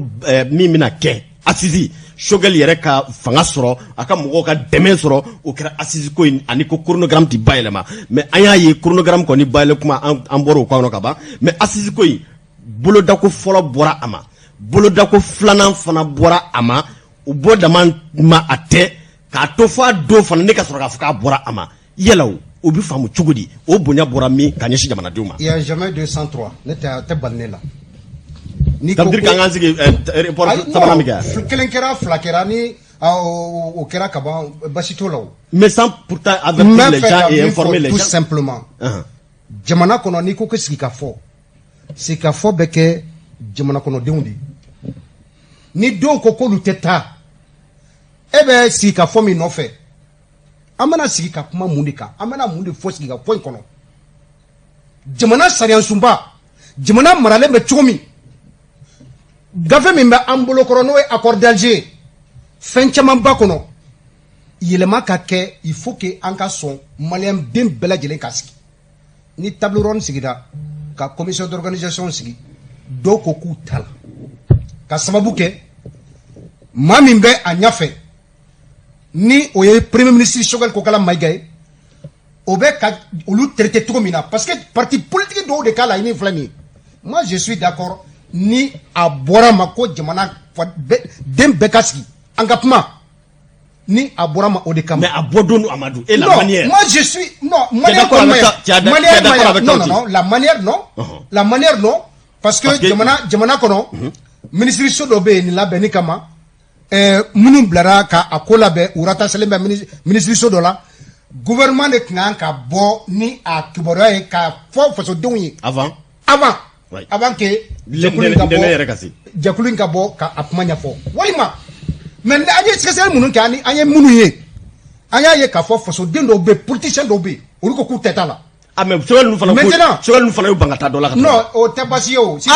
min bɛna kɛ assise Choguel yɛrɛ ka fanga sɔrɔ a ka mɔgɔw ka dɛmɛ sɔrɔ o kɛra assise ko in ani ko chronogramme ti bayɛlɛma mais an y'a ye chronogramme kɔni bayɛlɛ kuma an bɔra o kɔnɔ ka ban mais assise ko in bolodako fɔlɔ bɔra a ma bolodako filanan fana bɔra a ma o bɔ dama ma a tɛ k'a to fɔ a don fana ne ka sɔrɔ k'a fɔ k'a bɔra a ma yala o bɛ faamu cogo di o bonya bɔra min ka ɲɛsin jamanadenw ma. Il y a jamais 203 ne tɛ bali ne la. ça veut dire qu'an k'an sigi report sabanan min kɛ. Kelen kɛra fila kɛra ni o kɛra ka ban basi t'o la o. mais sans pourtant avertir les gens et informer les gens. tout simplement. jamana kɔnɔ n'i ko ko sigikafɔ sigikafɔ bɛ kɛ jamana kɔnɔdenw de ye ni dɔw ko k'olu tɛ taa e bɛ sigikafɔ min nɔfɛ an bɛna sigi ka kuma mun de kan an bɛna mun de fɔ sigikafɔ in kɔnɔ jamana sariyasunba jamana maralen bɛ cogo min gafe min bɛ an bolo kɔrɔ n'o ye accord d'Alger fɛn caman ba kɔnɔ yɛlɛma ka kɛ il faut que an ka sɔn maliyɛn den bɛɛ lajɛlen ka sigi ni table ronde sigira ka commission d'organisation sigi dɔw ko k'u ta la ka sababu kɛ maa min bɛ a ɲɛfɛ ni o ye premier ministre Choguel Kokala Mayiga ye o bɛ ka olu traiter cogo min na parce que parti politique dɔw de k'a la i ni filɛ nin ye moi je suis d'accord ni a bɔra ma ko jamana den bɛɛ ka sigi an ka kuma ni a bɔra ma o de kama. mais a bɔ don Amadou et la manière. moi je suis non manière non la manière non la manière non parce que jamana kɔnɔ ministre dɔ bɛ yen nin labɛnni kama minnu bilara ka a ko labɛn u rattachelen bɛ ministre dɔ la gouvernement de tun kan ka bɔ ni a kibaruya ye ka fɔ fasodenw ye. avant que jɛkulu in ka bɔ ka a kuma ɲɛfɔ walima mais an ye sɛgɛsɛgɛli minnu kɛ an ye minnu ye an y'a ye k'a fɔ fasoden dɔw bɛ yen politicien dɔw bɛ yen olu ko k'u tɛ taa la. mais Choguel ninnu fana y'u ban ka taa dɔ la ka non o tɛ baasi ye o. sisan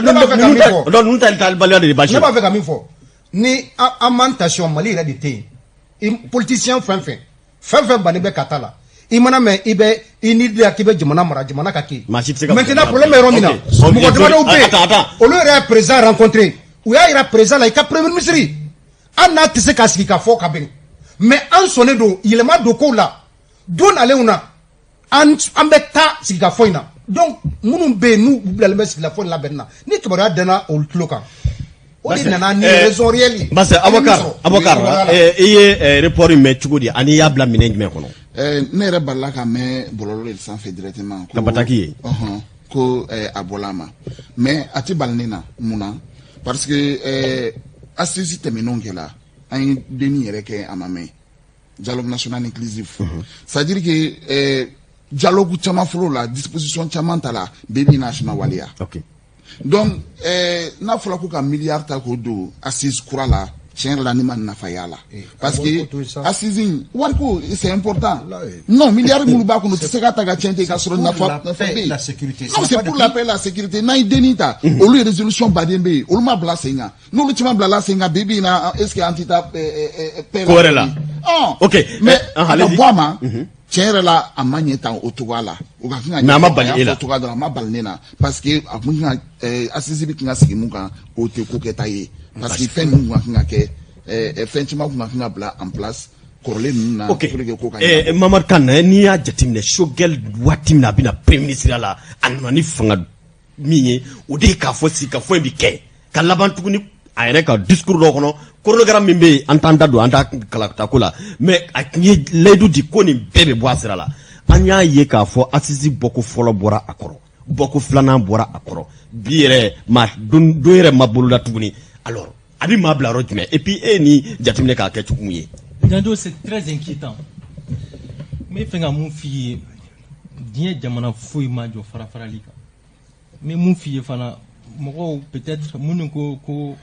ne b'a fɛ ka min fɔ donc ninnu ta baliya de baasi ye. ne b'a fɛ ka min fɔ ni an m'an tasion Mali yɛrɛ de tɛ yen politicien fɛn fɛn bannen bɛ ka taa la i mana mɛn i ni de k'i bɛ jamana mara jamana ka kɛ. maintenant problème bɛ yɔrɔ min na mɔgɔ damadɔw bɛ yen olu yɛrɛ ye président rencontré u y'a yira président la i ka premier ministre an n'a tɛ se ka sigi ka fɔ ka bɛn mais an sɔnnen don yɛlɛma don kow la don nalenw na an bɛ taa sigikafɔ in na donc minnu bɛ yen n'u bilalen bɛ sigikafɔ in labɛnni na ni kibaruya danna olu tulo kan o de nana ni raison réelle ye. parce que Abubakar i ye report in mɛn cogo di ani i y'a bila minɛn jumɛn kɔnɔ. ne yɛrɛ balila ka mɛn bɔlɔlɔ de sanfɛ directement. ka bataki ye. ko a bɔla a ma mais a tɛ bali ne na mun na parce que assise tɛmɛnenw kɛla an ye denni yɛrɛ kɛ a ma mɛn dialogue national inclusif c'est à dire que dialogue caman fɔlɔ la disposition caman ta la bɛɛ b'i national waleya donc n'a fɔra ko ka miliyari ta k'o don assise kura la tiɲɛ yɛrɛ la ne ma nafa y'a la parce que assise in wari ko c'est important non miliyari minnu b'a kɔnɔ o tɛ se ka ta ka tiɲɛ ten k'a sɔrɔ nafa bɛ yen non c'est pour la paix et la sécurité n'a ye denni ta olu ye résolution baden bɛ yen olu ma bila sen kan n'olu caman bilala sen kan bi bi in na est ce que an tɛ taa paix ko wɛrɛ la ok mais a ka bɔ a ma tiɲɛ yɛrɛ la a ma ɲɛ tan o cogoya la o ka kan ka mais a ma bali e la a ma bali ne na parce que a kun ka assise bɛ kan ka sigi mun kan o tɛ ko kɛta ye parce que fɛn ninnu kun ka kɛ fɛn caman kun ka bila en place kɔrɔlen ninnu na. Ok Mamadu Kane n'i y'a jateminɛ Choguel waati min na a bɛna premier ministre la a nana ni fanga min ye o de ye k'a fɔ si ka fɔ in bɛ kɛ ka laban tuguni a yɛrɛ ka discours dɔ kɔnɔ chronogramme min bɛ yen an t'an da don an t'a kalata ko la mais a tun ye layidu di ko nin bɛɛ bɛ bɔ a sira la an y'a ye k'a fɔ Assisi bɔko fɔlɔ bɔra a kɔrɔ bɔko filanan bɔra a kɔrɔ bi yɛrɛ don yɛrɛ ma boloda tuguni alors a bɛ maa bila yɔrɔ jumɛn et puis e ni jateminɛ k'a kɛ cogo min ye. Jando, c'est très inquiétant. Mais fenga mun fi diɲɛ jamana foyi ma jɔ farafarali kan. Mais mun fi fana mɔgɔw peut-être minnu ko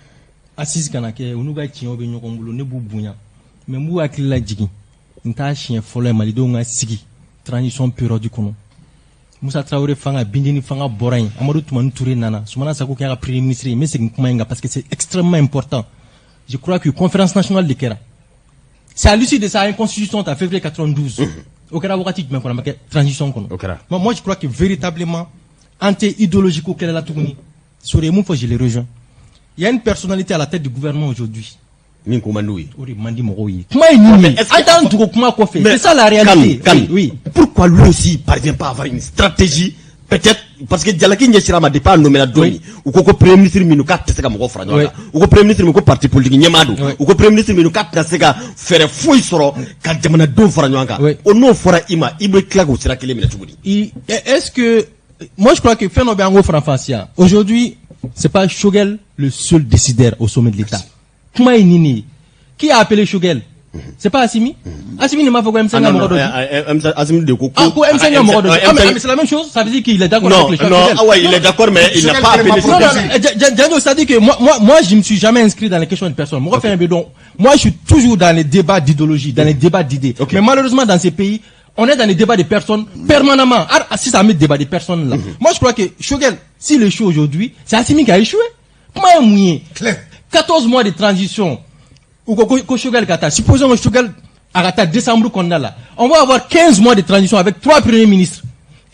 Assisi kana kɛ olu ka tiɲɛw bɛ ɲɔgɔn bolo ne b'u bonya. Mais n b'u hakili lajigin n t'a siɲɛ fɔlɔ ye malidenw ka sigi transition période kɔnɔ. Musa Traoré fanga bindini fanga bɔra yen Amadou Toumani Touré nana Soumana Sakou kɛra premier ministre ye n bɛ segin kuma in kan parce que c'est extrêmement important. Je crois que conférence nationale de kɛra. C'est à l'issue de ça une constitution en février 92. Au Kera wakati jumɛn kɔnɔ a ma kɛ transition kɔnɔ. Moi je crois que véritablement anti-idéologique au Kera la Tougouni. Sur les mots je les rejoins. Il y a une personnalité à la tête du gouvernement aujourd'hui. Min ko man oui. Ori mandi mɔgɔw ye. Kuma ye nin ye. Attends tugo kuma kɔfɛ. C'est ça la réalité. Oui. Pourquoi lui aussi parvient pas à avoir une stratégie peut-être parce que Jalaki ɲɛsira ma depuis a nommé la doni u ko premier ministre minnu k'a tɛ se ka mɔgɔ fara ɲɔgɔn kan u ko premier ministre min ko parti politique ɲɛmaa don u ko premier ministre minnu k'a tɛ se ka fɛɛrɛ foyi sɔrɔ ka jamanadenw fara ɲɔgɔn kan o n'o fɔra i ma i bɛ tila k'o sira kelen minɛ cogo di. Est-ce que moi je crois que fɛn dɔ bɛ an ko faranfasiya aujourd'hui c'est pas Choguel le seul décideur au sommet de l'État. Kuma ye nin ye qui a appelé Choguel? C'est pas Assimi? Assimi ne m'a pas M5 Assimi de Koko. Ah, M5 Morodo. Mais c'est la même chose, ça veut dire qu'il est d'accord avec les Choguel. Non, ah ouais, il est d'accord, mais il n'a pas appelé Djando, ça dit que moi, je me suis jamais inscrit dans les questions de personnes. Moi, je suis toujours dans les débats d'idéologie, dans les débats d'idées. Mais malheureusement, dans ces pays, on est dans les débats de personnes permanemment. Si ça met débat de personnes là. Moi, je crois que Choguel, s'il échoue aujourd'hui, c'est Assimi qui a échoué. Comment est mouillé? 14 mois de transition. Ou Choguel Kata, supposons que Choguel Arata décembre qu'on a là, on va avoir 15 mois de transition avec 3 premiers ministres.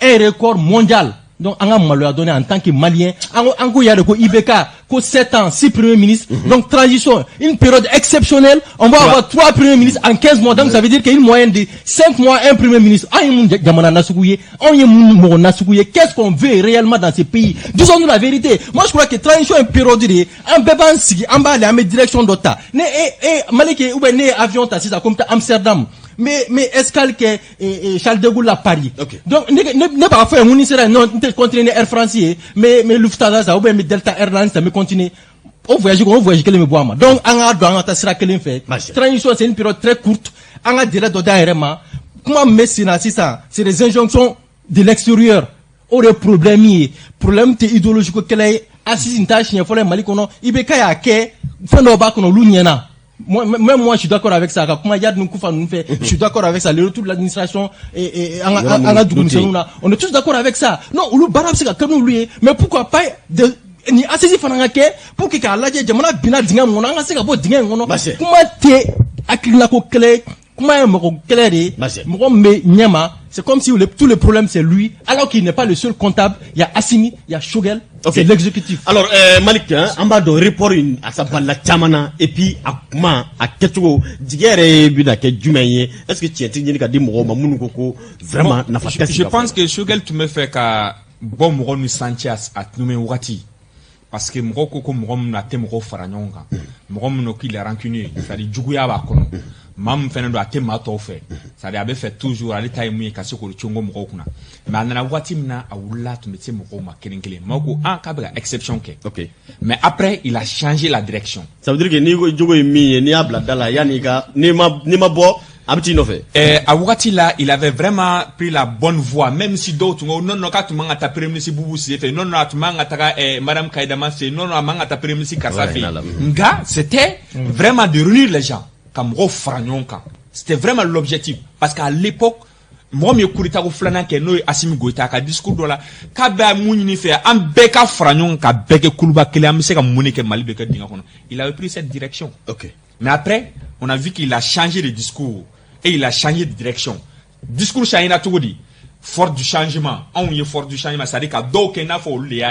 Un record mondial. Donc, on a donné en tant que Malien, on y a Ibeka, 7 ans, 6 premiers ministres. Donc, transition, une période exceptionnelle. On va avoir 3 premiers ministres en 15 mois. Donc, ça veut dire qu'il y a une moyenne de 5 mois, un premier ministre. Qu'est-ce qu'on veut réellement dans ces pays? Disons-nous la vérité. Moi, je crois que transition est une période de, un bébé en bas, la direction d'Ota. Maliki, ou bien, avion, t'as comme Amsterdam. Mais escale que Charles de Gaulle à Paris. Donc ne pas faire un ministère non continuer Air France mais Lufthansa ça ou bien Delta Airlines ça me continue. On voyage que les me boire. Donc on a droit à ça que les fait. Transition c'est une période très courte. On a délai d'ARMA. Comment Messina c'est ça? C'est des injonctions de l'extérieur. Ou des problème idéologique qu'elle est assise une tâche il faut les malikono ibeka ya ke fendo ba kono lunyena. Même moi, je suis d'accord avec ça. Je suis d'accord avec ça. Le retour de l'administration on est tous d'accord avec ça. Non, le barab c'est comme lui. Mais pourquoi pas ni assisi fanangake pour que la jamana bina dinga mona nga seka bo dinga ngono. Kuma te akilina ko kele kuma mo ko kele mo me nyama. C'est comme si tous les problèmes c'est lui alors qu'il n'est pas le seul comptable. Il y a Assimi, il y a Choguel. C'est l'exécutif. Alors Malik en bas de report à sa la chamana et puis à comment à ketugo digere bida ke jumaye est-ce que tu es tenu ka di mo mamunu koko vraiment na fa je pense que Choguel tu me fais ka bon mo nu Sanchez at nume wati parce que mo koko mo na te mo faranyonga mo no ki le rancunier ça dit juguya ba kono mam fene do ate mato fe ça dit abe fait toujours ali tay mu ka soko chongo mo kuna mais na wati mina awula to meti mo ma kelenkele mako an ka ba exception ke OK mais après il a changé la direction ça veut dire que ni jogo mi ni abla dala yani ka ni ma bo abti no fe à wati là il avait vraiment pris la bonne voie même si d'autres non ka tu manga ta premier ministre Boubou si fait non tu manga ta madame Kaidama c'est non manga ta premier ministre Karsafi nga c'était vraiment de réunir les gens comme Franyonka. C'était vraiment l'objectif. Parce qu'à l'époque, moi, je suis allé à nous Assimi Goïta, à discours de la, il avait pris cette direction. OK. Mais après, on a vu qu'il a changé de discours. Et il a changé de direction. Discours Chahina Toudi, fort du changement. On est fort du changement. C'est-à-dire qu'à d'autres n'a pas eu les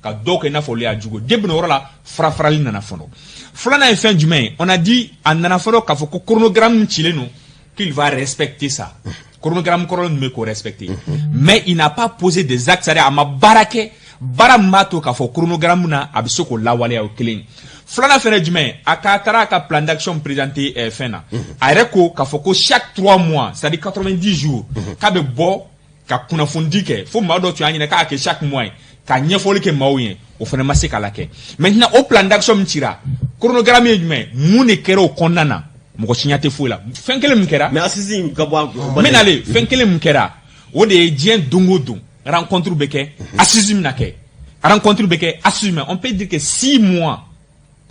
ka dɔw n'a fɔ a jugo debi no la farali nana fɔlɔ filanan ye fɛn jumɛn on a dit a nana fɔlɔ k'a fɔ ko chronogramme cilen non qu'il va respecter ça chronogramme kɔrɔ ne ko respecter mais il n'a pas posé des actes c'est-à-dire a ma barake bara mato k'a fɔ chronogramme na a bɛ se k'o lawaleya o kelen filanan fɛnɛ jumɛn a ka taara a ka plan d'action présenté fɛn na a yɛrɛ ko k'a fɔ ko chaque 3 mois c'est-à-dire 90 jours k'a bɛ bɔ ka kunnafoni kɛ fo maa dɔ tun y'a ɲini k'a kɛ chaque mois ka ɲɛfɔli kɛ maaw ye o fana ma se k'a la kɛ maintenant o plan d'action min cira chronogramme ye jumɛn mun de kɛra o kɔnɔna na mɔgɔ siɲɛ tɛ foyi la fɛn kelen min kɛra mais assisi ka bɔ n bɛna ale fɛn kelen min kɛra o de ye diɲɛ don o don rencontre bɛ kɛ assise min na kɛ rencontre bɛ kɛ assise min on peut dire que 6 mois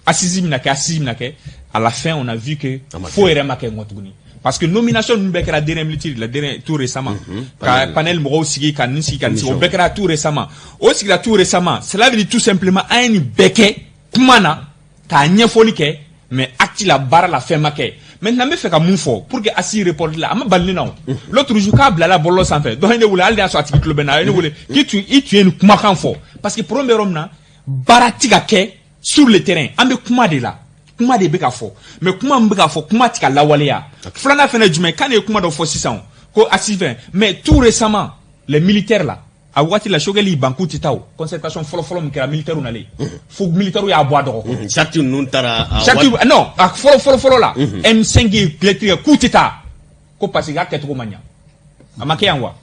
assise min na kɛ à la fin on a vu que fo yɛrɛ ma kɛ ŋɔ tuguni parce que nomination nous bekera dernier militaire la dernière tout récemment panel mɔgɔw sigi ka nin sigi ka nin sigi o bekera tout récemment o sigira tout récemment cela veut dire tout simplement an ni bɛkɛ kuma na k'a ɲɛfɔli kɛ mais acte la baara la fɛn ma kɛ maintenant n bɛ fɛ ka mun fɔ pour que asi report la a ma bali ne na l'autre jour k'a bilala bɔlɔlɔ sanfɛ dɔ ye ne wele hali y'a sɔrɔ a tigi tulo bɛ n na a ye ne wele i tun ye nin kumakan fɔ parce que problème bɛ yɔrɔ min na baara ti ka kɛ sur le terrain an bɛ kuma de la kuma de bɛ ka fɔ mais kuma min bɛ ka fɔ kuma ti ka lawaleya filanan fɛnɛ jumɛn kan de ye kuma dɔ fɔ sisan ko asi fɛn mais tout récemment les militaires là a waati la Choguel banku ti taa o concertation fɔlɔ min kɛra militaire nalen fo militaire y'a bɔ a dɔgɔ chaque ninnu taara non a fɔlɔ la M5 ye clé k'u ti taa ko parce que a kɛcogo ma ɲa a ma kɛ yan wa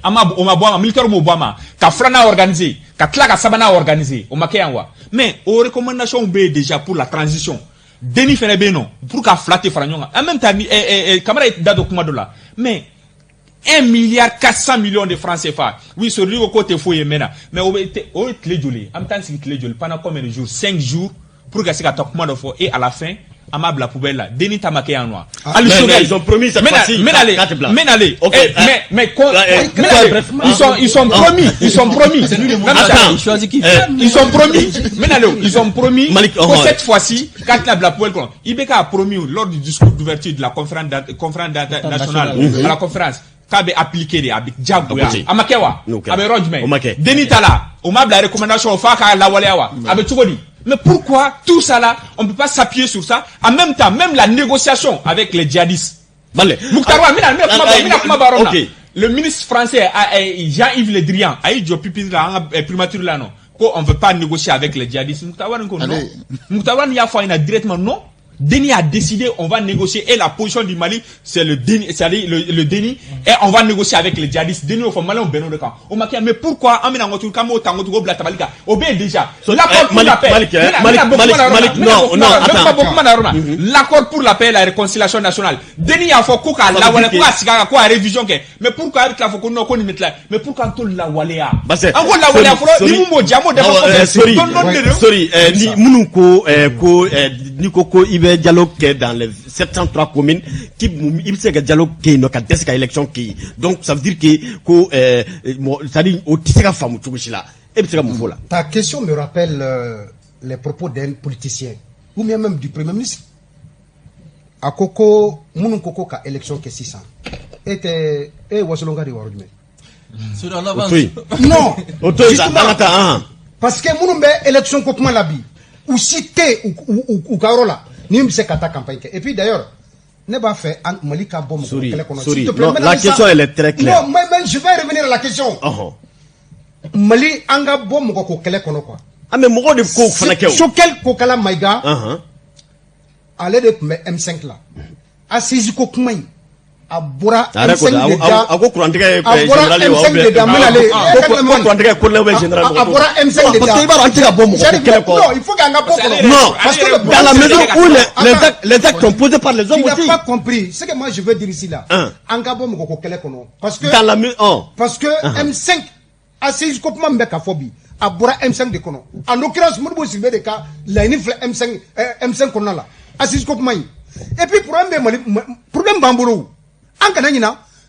o ma bɔ a ma militaire m'o bɔ a ma ka filanan organiser ka tila ka sabanan organiser o ma kɛ yan wa mais o recommandation bɛ yen déjà pour la transition deni fɛnɛ bɛ yen nɔ pour ka fila tɛ fara ɲɔgɔn kan en même temps Camara ye da dɔ kuma dɔ la mais 1,4 milliard de francs CFA oui sur lui ko tɛ foyi ye mɛnna mais o ye tile joli an bɛ taa sigi tile joli pendant combien de jours 5 jours pour que se ka taa kuma dɔ fɔ et à la fin on m'a la poubelle là deni ta ma kɛ yan nɔ mais ils ont promis cette fois-ci mais ils sont promis ils sont promis que cette fois-ci quand la poubelle Ibeka a promis lors du discours d'ouverture de la conférence nationale à la conférence k'a bɛ appliquer de a bɛ diyagoya a ma kɛ wa a bɛ yɔrɔ jumɛn deni ta la o ma bila recommandation f'a k'a lawaleya wa a bɛ cogo di mais pourquoi tout ça là on ne peut pas s'appuyer sur ça en même temps même la négociation avec les djihadistes Mouktarwa le ministre français Jean-Yves Le Drian a eu du primature là non qu'on ne veut pas négocier avec les djihadistes Mouktarwa n'y a pas directement non Déni a décidé, on va négocier, et la position du Mali, c'est le déni, c'est-à-dire le déni, et on va négocier avec les djihadistes. Déni au fond, Mali, on bénon de camp. Mais pourquoi, l'accord pour la paix, l'accord pour la paix et la réconciliation nationale. Déni a fait quoi, la wale, quoi, révision, mais pourquoi, avec la foko, non, qu'on y mette là, mais pourquoi tout la walea? En gros, la walea, ni mou diamo, sorry, ni mounou ko, ibe dialogue dans les 703 communes qui il sait que dialogue qui no ka deska élection qui donc ça veut dire que ça dit au tisera femme tout là et puis là ta question me rappelle les propos d'un politicien ou bien même du premier ministre à Koko munu Koko ka élection que 600 était wasolonga de warujme sur l'avance non parce que munu be élection ko kuma labi ou cité ou karola ni me sait kata campagne et puis d'ailleurs ne va faire Malika Bom sorry non, la question elle est très claire non mais je vais revenir à la question Mali anga Bom ko kele kono quoi ah mais mogo de ko fana ke so quel ko kala maiga aller de M5 là assisi ko kuma abura M5 déjà ako kurantega général abura M5 déjà parce que iba antega Bom ko kele ko non il faut qu'anga Bom non parce que dans la maison où les actes sont posés par les hommes aussi tu n'as pas compris ce que moi je veux dire ici là anga Bom ko kele ko non parce que dans la maison parce que M5 assise ko kuma mbeka phobie abura M5 de kono en l'occurrence Modibo Silvé de cas la ni M5 kono là assise ko kuma et puis problème bambolo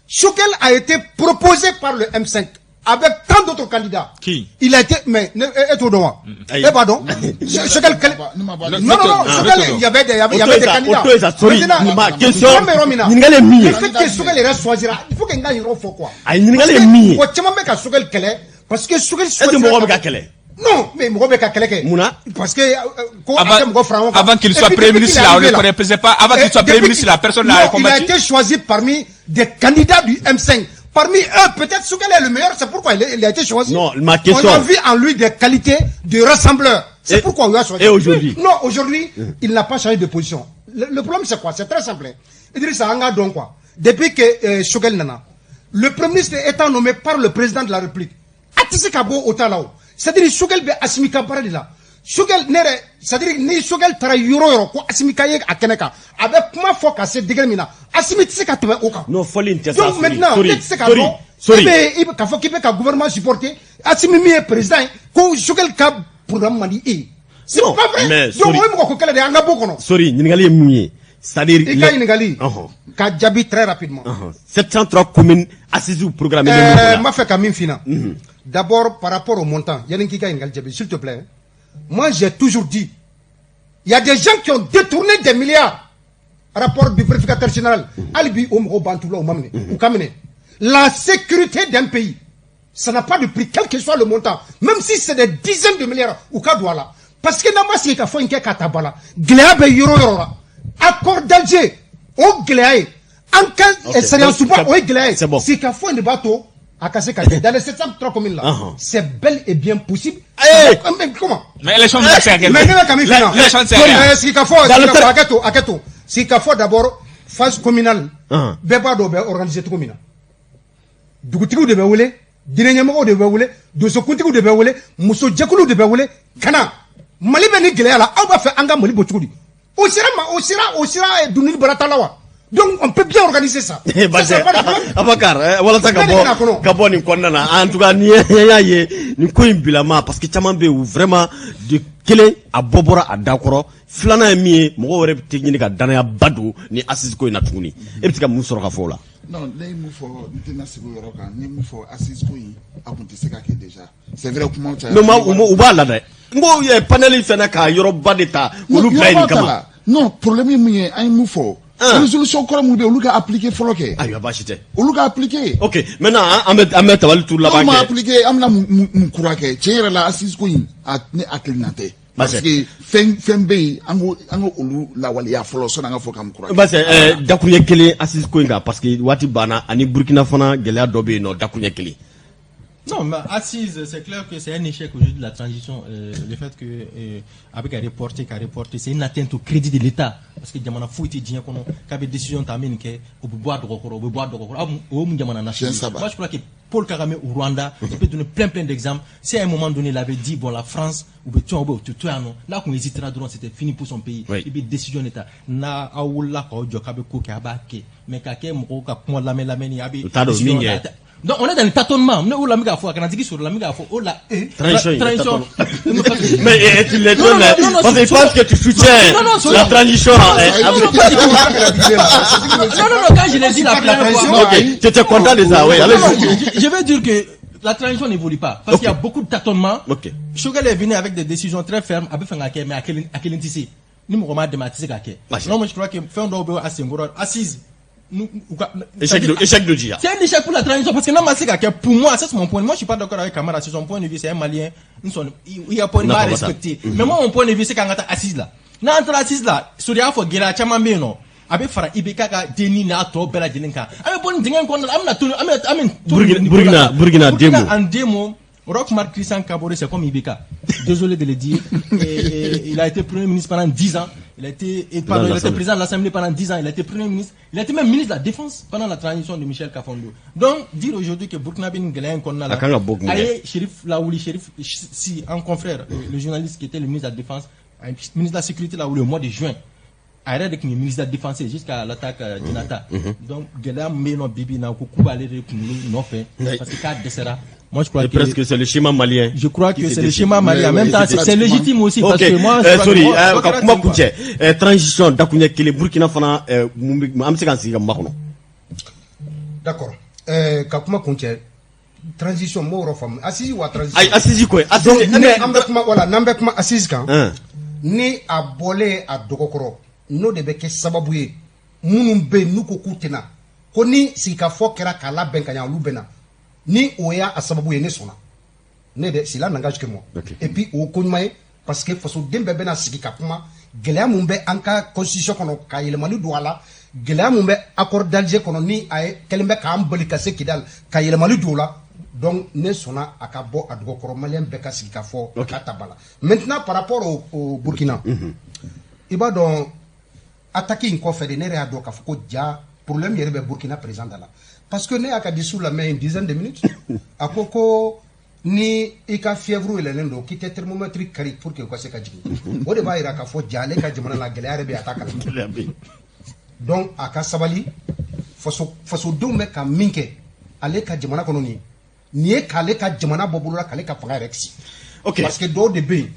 Choguel a été proposé par le M5 avec tant d'autres candidats. Qui? Il a été, mais, pardon. Choguel, non, Choguel, il y avait des candidats. Ma question, le fait que Choguel reste choisira, il faut qu'il y ait un quoi. Parce Choguel, parce que Choguel choisira. Non, mais Mourobe Kakeleke. Mouna. Parce que avant qu'il soit premier ministre, là, on ne connaissait pas. Avant qu'il soit premier ministre, la personne l'a combattu. Il a été choisi parmi des candidats du M5. Parmi eux, peut-être Soukel est le meilleur, c'est pourquoi il a été choisi. Non, ma question. On a vu en lui des qualités de rassembleur. C'est pourquoi on l'a choisi. Et aujourd'hui? Non, aujourd'hui, il n'a pas changé de position. Le problème, c'est quoi? C'est très simple. Idrissa Anga donc quoi? Depuis que Soukel Nana, le premier ministre étant nommé par le président de la République, Atisi Kabo Otalao, c'est-à-dire Soukel be Asimika Paradila. Soukel nere, c'est-à-dire ni Soukel tara yoro ko Asimika yek akeneka. Avec comment faut casser dégremina. Asimi tise ka tebe oka. Non, folie inte ça. Donc maintenant, sorry. Il ka faut qu'il be ka gouvernement supporter. Asimi mi est président ko Soukel ka programme mandi e. C'est pas vrai. Donc moi mo ko kala de anga bokono. Sorry, ningali est mouillé. C'est-à-dire Ka Djabi très rapidement. 703 communes assises au programme. M'a fait Kamine Fina. D'abord, par rapport au montant, Yannickika Djabi, s'il te plaît. Moi, j'ai toujours dit, il y a des gens qui ont détourné des milliards. Rapport du vérificateur général. Alibi Omro Bantoula Omamne. La sécurité d'un pays, ça n'a pas de prix, quel que soit le montant. Même si c'est des dizaines de milliards, ou Kadouala. Parce que Namasi est à fond une katabala. Gléabe Yoro. Accord d'Alger. Au Gléaé. En cas, c'est un souvent au Gléaé. C'est bon. C'est qu'à fond de bateau. Dans les 703 communes là, c'est bel et bien possible. Mais comment? Mais l'élection c'est à quel point? L'élection c'est à quel point? C'est qu'il faut d'abord phase communale. Beba doit organiser tout communal. Dougoutigou de Béoulé, Dinenyamoko de Béoulé, Dosokoutikou de Béoulé, Mousso Djakoulou de Béoulé, Kana. Mali Beni Giléala, on va faire Anga Mali Botouli. Osira et Dounil Baratalawa. Donc on peut bien organiser ça. Abakar, voilà ça Gabon ni kondana. En tout cas ni ni ko imbilama parce que chaman be vraiment de kelen a bobora a dakoro flana mi mo wore technique ka danaya badu ni assise ko ina tuni. E bitika mu soro ka fo la. Non, les mots for international Eurocan, les mots for assise ko yi apunti sekake déjà. C'est vrai comment tu as. Non, ou ba la de. Ngo ye panel fena ka Europe deta olu blind kama. Non, problème yi un mot for. Résolution quoi mou be olu ka appliquer foloke. Ah, ya ba chite. Olu ka appliquer. OK, maintenant Ahmed Tawal tout là-bas. On m'a appliqué amna mu kurake. Tiere la assise ko yi a ne aklinate. Parce que fembe ango olu la wali ya folo so nga foka mukura. Parce dakunye kele assise ko nga parce que wati bana ani Burkina Faso gelea dobe no dakunye kele. Non, mais assise, c'est clair que c'est un échec aujourd'hui de la transition. Le fait que, avec un reporter, c'est une atteinte au crédit de l'État. Parce que Diamana fouille dit qu'on a des décisions tamine que au bois de Rokoro, moi je crois que Paul Kagame au Rwanda, je peux donner plein d'exemples. Si à un moment donné il avait dit bon la France ou là qu'on hésitera durant c'était fini pour son pays. Et puis décision d'État. Na aoula ko jokabe ko kabake, mais kake moko ka point la meni abi. Donc on est dans le tâtonnement. On est où l'amiga fois quand on dit sur l'amiga fois oh la transition. Mais tu les donnes parce que je pense que tu soutiens la transition. Non, quand je l'ai dit la première fois. OK, tu étais content de ça, oui. Je veux dire que la transition n'évolue pas parce qu'il y a beaucoup de tâtonnements. Choguel est venu avec des décisions très fermes avec Fengake mais à quel intissé. Nous me remarquons de Matisse Gake. Non, moi je crois que Fendor assise. Échec de Dia. C'est un échec pour la transition parce que non, pour moi, c'est mon point. Moi, je suis pas d'accord avec Kamara. C'est son point de vue. C'est un Malien. Il a pas respecté. Mais moi, mon point de vue, c'est quand on est assise là. Non, on est assise là. Sur les affaires, Gera, Chamambe, non. Avec Farah Ibeka, Deni, Nato, Bella Jelenka. Avec bon, Burkina, démo. En démo. Rochmar Christian Kabore, c'est comme Ibeka. Désolé de le dire. Il a été premier ministre pendant 10 ans. Il a été président de l'Assemblée pendant 10 ans. Il a été premier ministre. Il a été même ministre de la Défense pendant la transition de Michel Kafondo. Donc, dire aujourd'hui que Burkina Faso Ngelen qu'on a là. Aïe, Chérif Laouli, Chérif, si, un confrère, le journaliste qui était le ministre de la Défense, un ministre de la Sécurité Laouli au mois de juin. Arrête avec le ministre de la Défense jusqu'à l'attaque d'Inata. Donc, Gela Meno Bibi na Kukuba aller non fait. Parce que cadre de Sera. Moi, je crois que presque c'est le schéma malien. Je crois que c'est le schéma malien. En même temps, c'est légitime aussi parce que moi, sorry, comment coucher transition d'akunya kile Burkina Faso amsekansi makono. D'accord. Kakuma coucher transition mo femme. Assisi ou transition. Ay assisi quoi? Assisi. Voilà, n'ambekuma assisi quand. Ni a bolé a dogokoro. No de beke sababu ye. Munun be nuko kutena. Koni si ka fo kera kala benkanya lubena. Ni oya a sababu ye ne sona. c'est là n'engage que moi. Et puis au Koumaï, parce que façon dembe bena sigi ka kuma gelea mun be an ka constitution kono ka yelmani do ala gelea mun be accord d'Alger kono ni ay kelembe ka am boli ka se kidal ka yelmani do la donc ne sona akabo adgo koro malien be ka sigi ka fo ka tabala. Maintenant par rapport au Burkina iba don attaquer une conférence ne re ado ka fo ko ja problème yere be Burkina présent là parce que ne aka dissous la main une dizaine de minutes akoko ni i ka fièvre elenen do ki te thermomètre kari pour que ko se ka jigi o de ba ira ka fo jale ka jamana la gele be ataka donc aka sabali faso do me ka minke ale ka jamana kono ni e ka le ka jamana bobulu la kale ka fanga rexi parce que do de be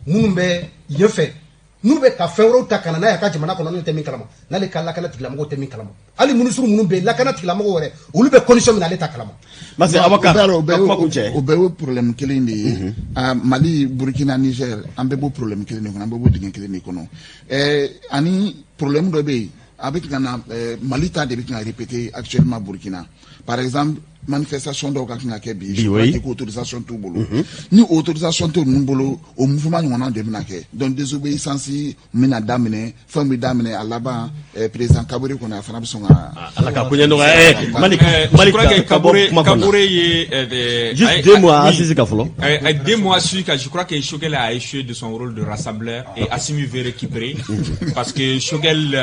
munumbe yefe nous be ka fewro takana na ya ka jamana kono ni temi kalama na le kala kana tigla mo temi kalama ali munusuru munumbe la kana tigla mo wore ulu be condition na le takalama parce que abaka o be problème kelindi Mali Burkina Niger ambe bo problème kelindi kono ambe bo dingen kelindi kono ani problème do be avec Mali ta de bi répéter actuellement Burkina par exemple manifestation do ka kinga ke bi autorisation tout bolo ni autorisation tout bolo au mouvement on de binake donc désobéissance mina damine fami damine alaba président Kabore ko na fana bisonga ala ka kunya no Malik Kabore juste 2 mois Assisi ka folo 2 mois sur que je crois que Shogel a échoué de son rôle de rassembleur et Assimi veut récupérer parce que Shogel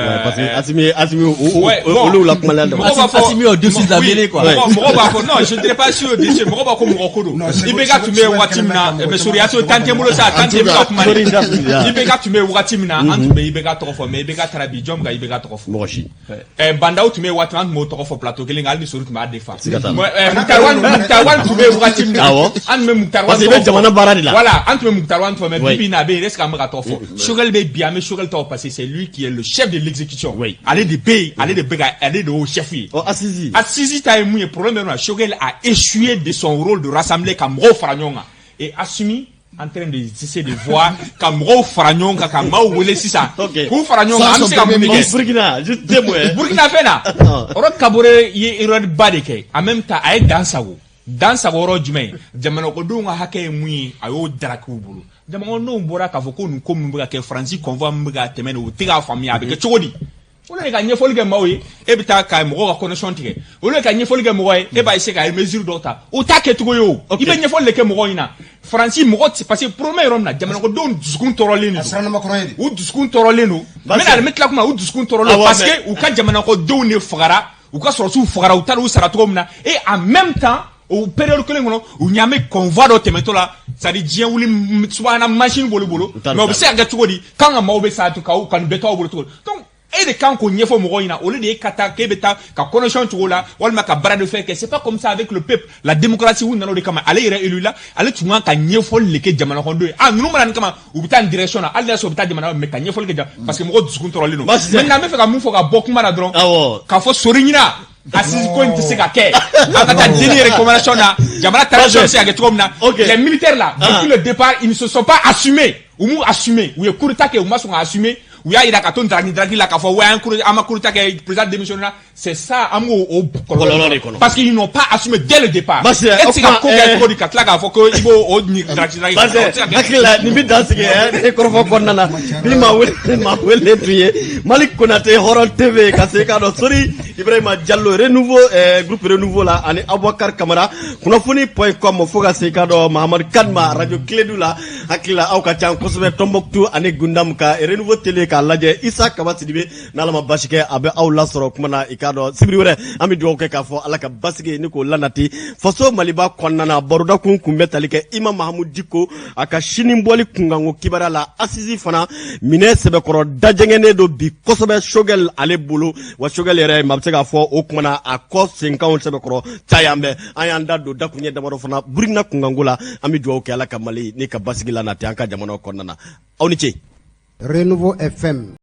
Assimi ou la kumala Assimi au-dessus de la mêlée quoi non, je ne dirais pas sur des choses. Moi, comme Morokodo. Ibega tu mets Watimna, mais Soriato, Tantemolo, ça, Tantemolo, Ibega tu mets Watimna, Antume, Ibega Trofo, mais Ibega Tarabi, Jomga, Ibega Trofo. Moshi. Bandao, tu mets Watran, Motorofo plateau, Kelingal, sur ma défense. Moutarwan, tu mets Watimna. Anme Moutarwan. Voilà, Antume Moutarwan, tu mets Bibina, Beres, Kamratofo. Shogel Bébia, mais Shogel Top, parce que c'est lui qui est le chef de l'exécution. Allez de pays, allez de Bega, allez de haut chef. Oh, Assisi. Assisi, t'as un problème, Shogel a échoué de son rôle de rassembler Kamro Franyonga et Assimi en train de essayer de voir Kamro Franyonga Kamau Wele Sisa. Kou Franyonga am se ka Burkina juste 2 mois Burkina fait là. Rod Kabore ye erreur badeke en même temps ay dansago ro jumay jamana ko dunga hake mui ayo daraku bulu jamana no mbora ka foko nu kom mbuga ke Francis convoi mbuga temene o tiga famille avec chogodi ole ka nyefoli ke mawi e bita ka mo ko connexion tike ole ka nyefoli ke mo e ba ise ka mesure dota o ta ke tugo yo ibe nyefoli ke mo ina Francis mo c'est parce que premier rom na jamana ko don duskun toroleni o duskun torolenu mais na metla kuma o duskun torolenu parce que o ka jamana ko do ne fagara o ka soro su fagara o taru sara to mna et en même temps au période que l'on ou nyame convoi do temeto la ça dit dien wuli subana machine bolo mais o se aga tugo di kan ma o be sa to ka o kan beto o bolo to donc et de quand qu'on y faut mourir au lieu de kata kebeta ka connexion tu là walma ka bras de fer que c'est pas comme ça avec le peuple la démocratie ou non de kama aller élu là aller tu vois ka nyefol leke jamana kondo nous man kama ou bita en direction là aller so bita jamana me ka nyefol ke parce que mo discours to lino maintenant me fait ka mu fo ka bokuma mana dron ka fo sorinina Assisi ko inte se ka ke akata dernière recommandation na jamana tradition c'est avec trop na les militaires là depuis le départ ils ne se sont pas assumés ou mu assumés ou kurita ke ou ma sont assumés ou ya ira ka ton dragi la ka fo wa en ama kurita ke président démissionnaire c'est ça amu parce qu'ils n'ont pas assumé dès le départ et c'est ka ko ga ko di ka tla fo ko ibo o ni dragi akila ni bi dansige e ko fo ko nana bi ma wele tuye Malik Konate Horon TV ka se ka do sori Ibrahima Diallo renouveau groupe renouveau la ani Abouakar Camara kunafuni.com fo ka se ka do Mahamad Kanma radio Clédou la akila aw ka tan kosobe Tombouctou ani Gundam ka renouveau télé ka lajɛ Isa Kaba Sidibe n'Alama basike abe aw la sɔrɔ kuma na i k'a dɔn sibiri wɛrɛ an bɛ dugawu kɛ k'a fɔ Ala ka basike ni k'o lanati faso Maliba kɔnɔna na baroda kun bɛ tali kɛ Imam Mahamudu Diko a ka sini bɔli kunkanko kibaruya la Assisi fana minɛ sɛbɛkɔrɔ dajɛngɛnen don bi kosɛbɛ Shogel ale bolo wa Shogel yɛrɛ ma bɛ se k'a fɔ o kuma na a kɔ senkanw sɛbɛkɔrɔ caya an bɛ an y'an da don dakuɲɛ damadɔ fana Burkina kunkanko la an bɛ dugawu kɛ Ala ka Mali ni ka basigi lanati an ka jamana kɔnɔna na aw ni ce. Renouveau FM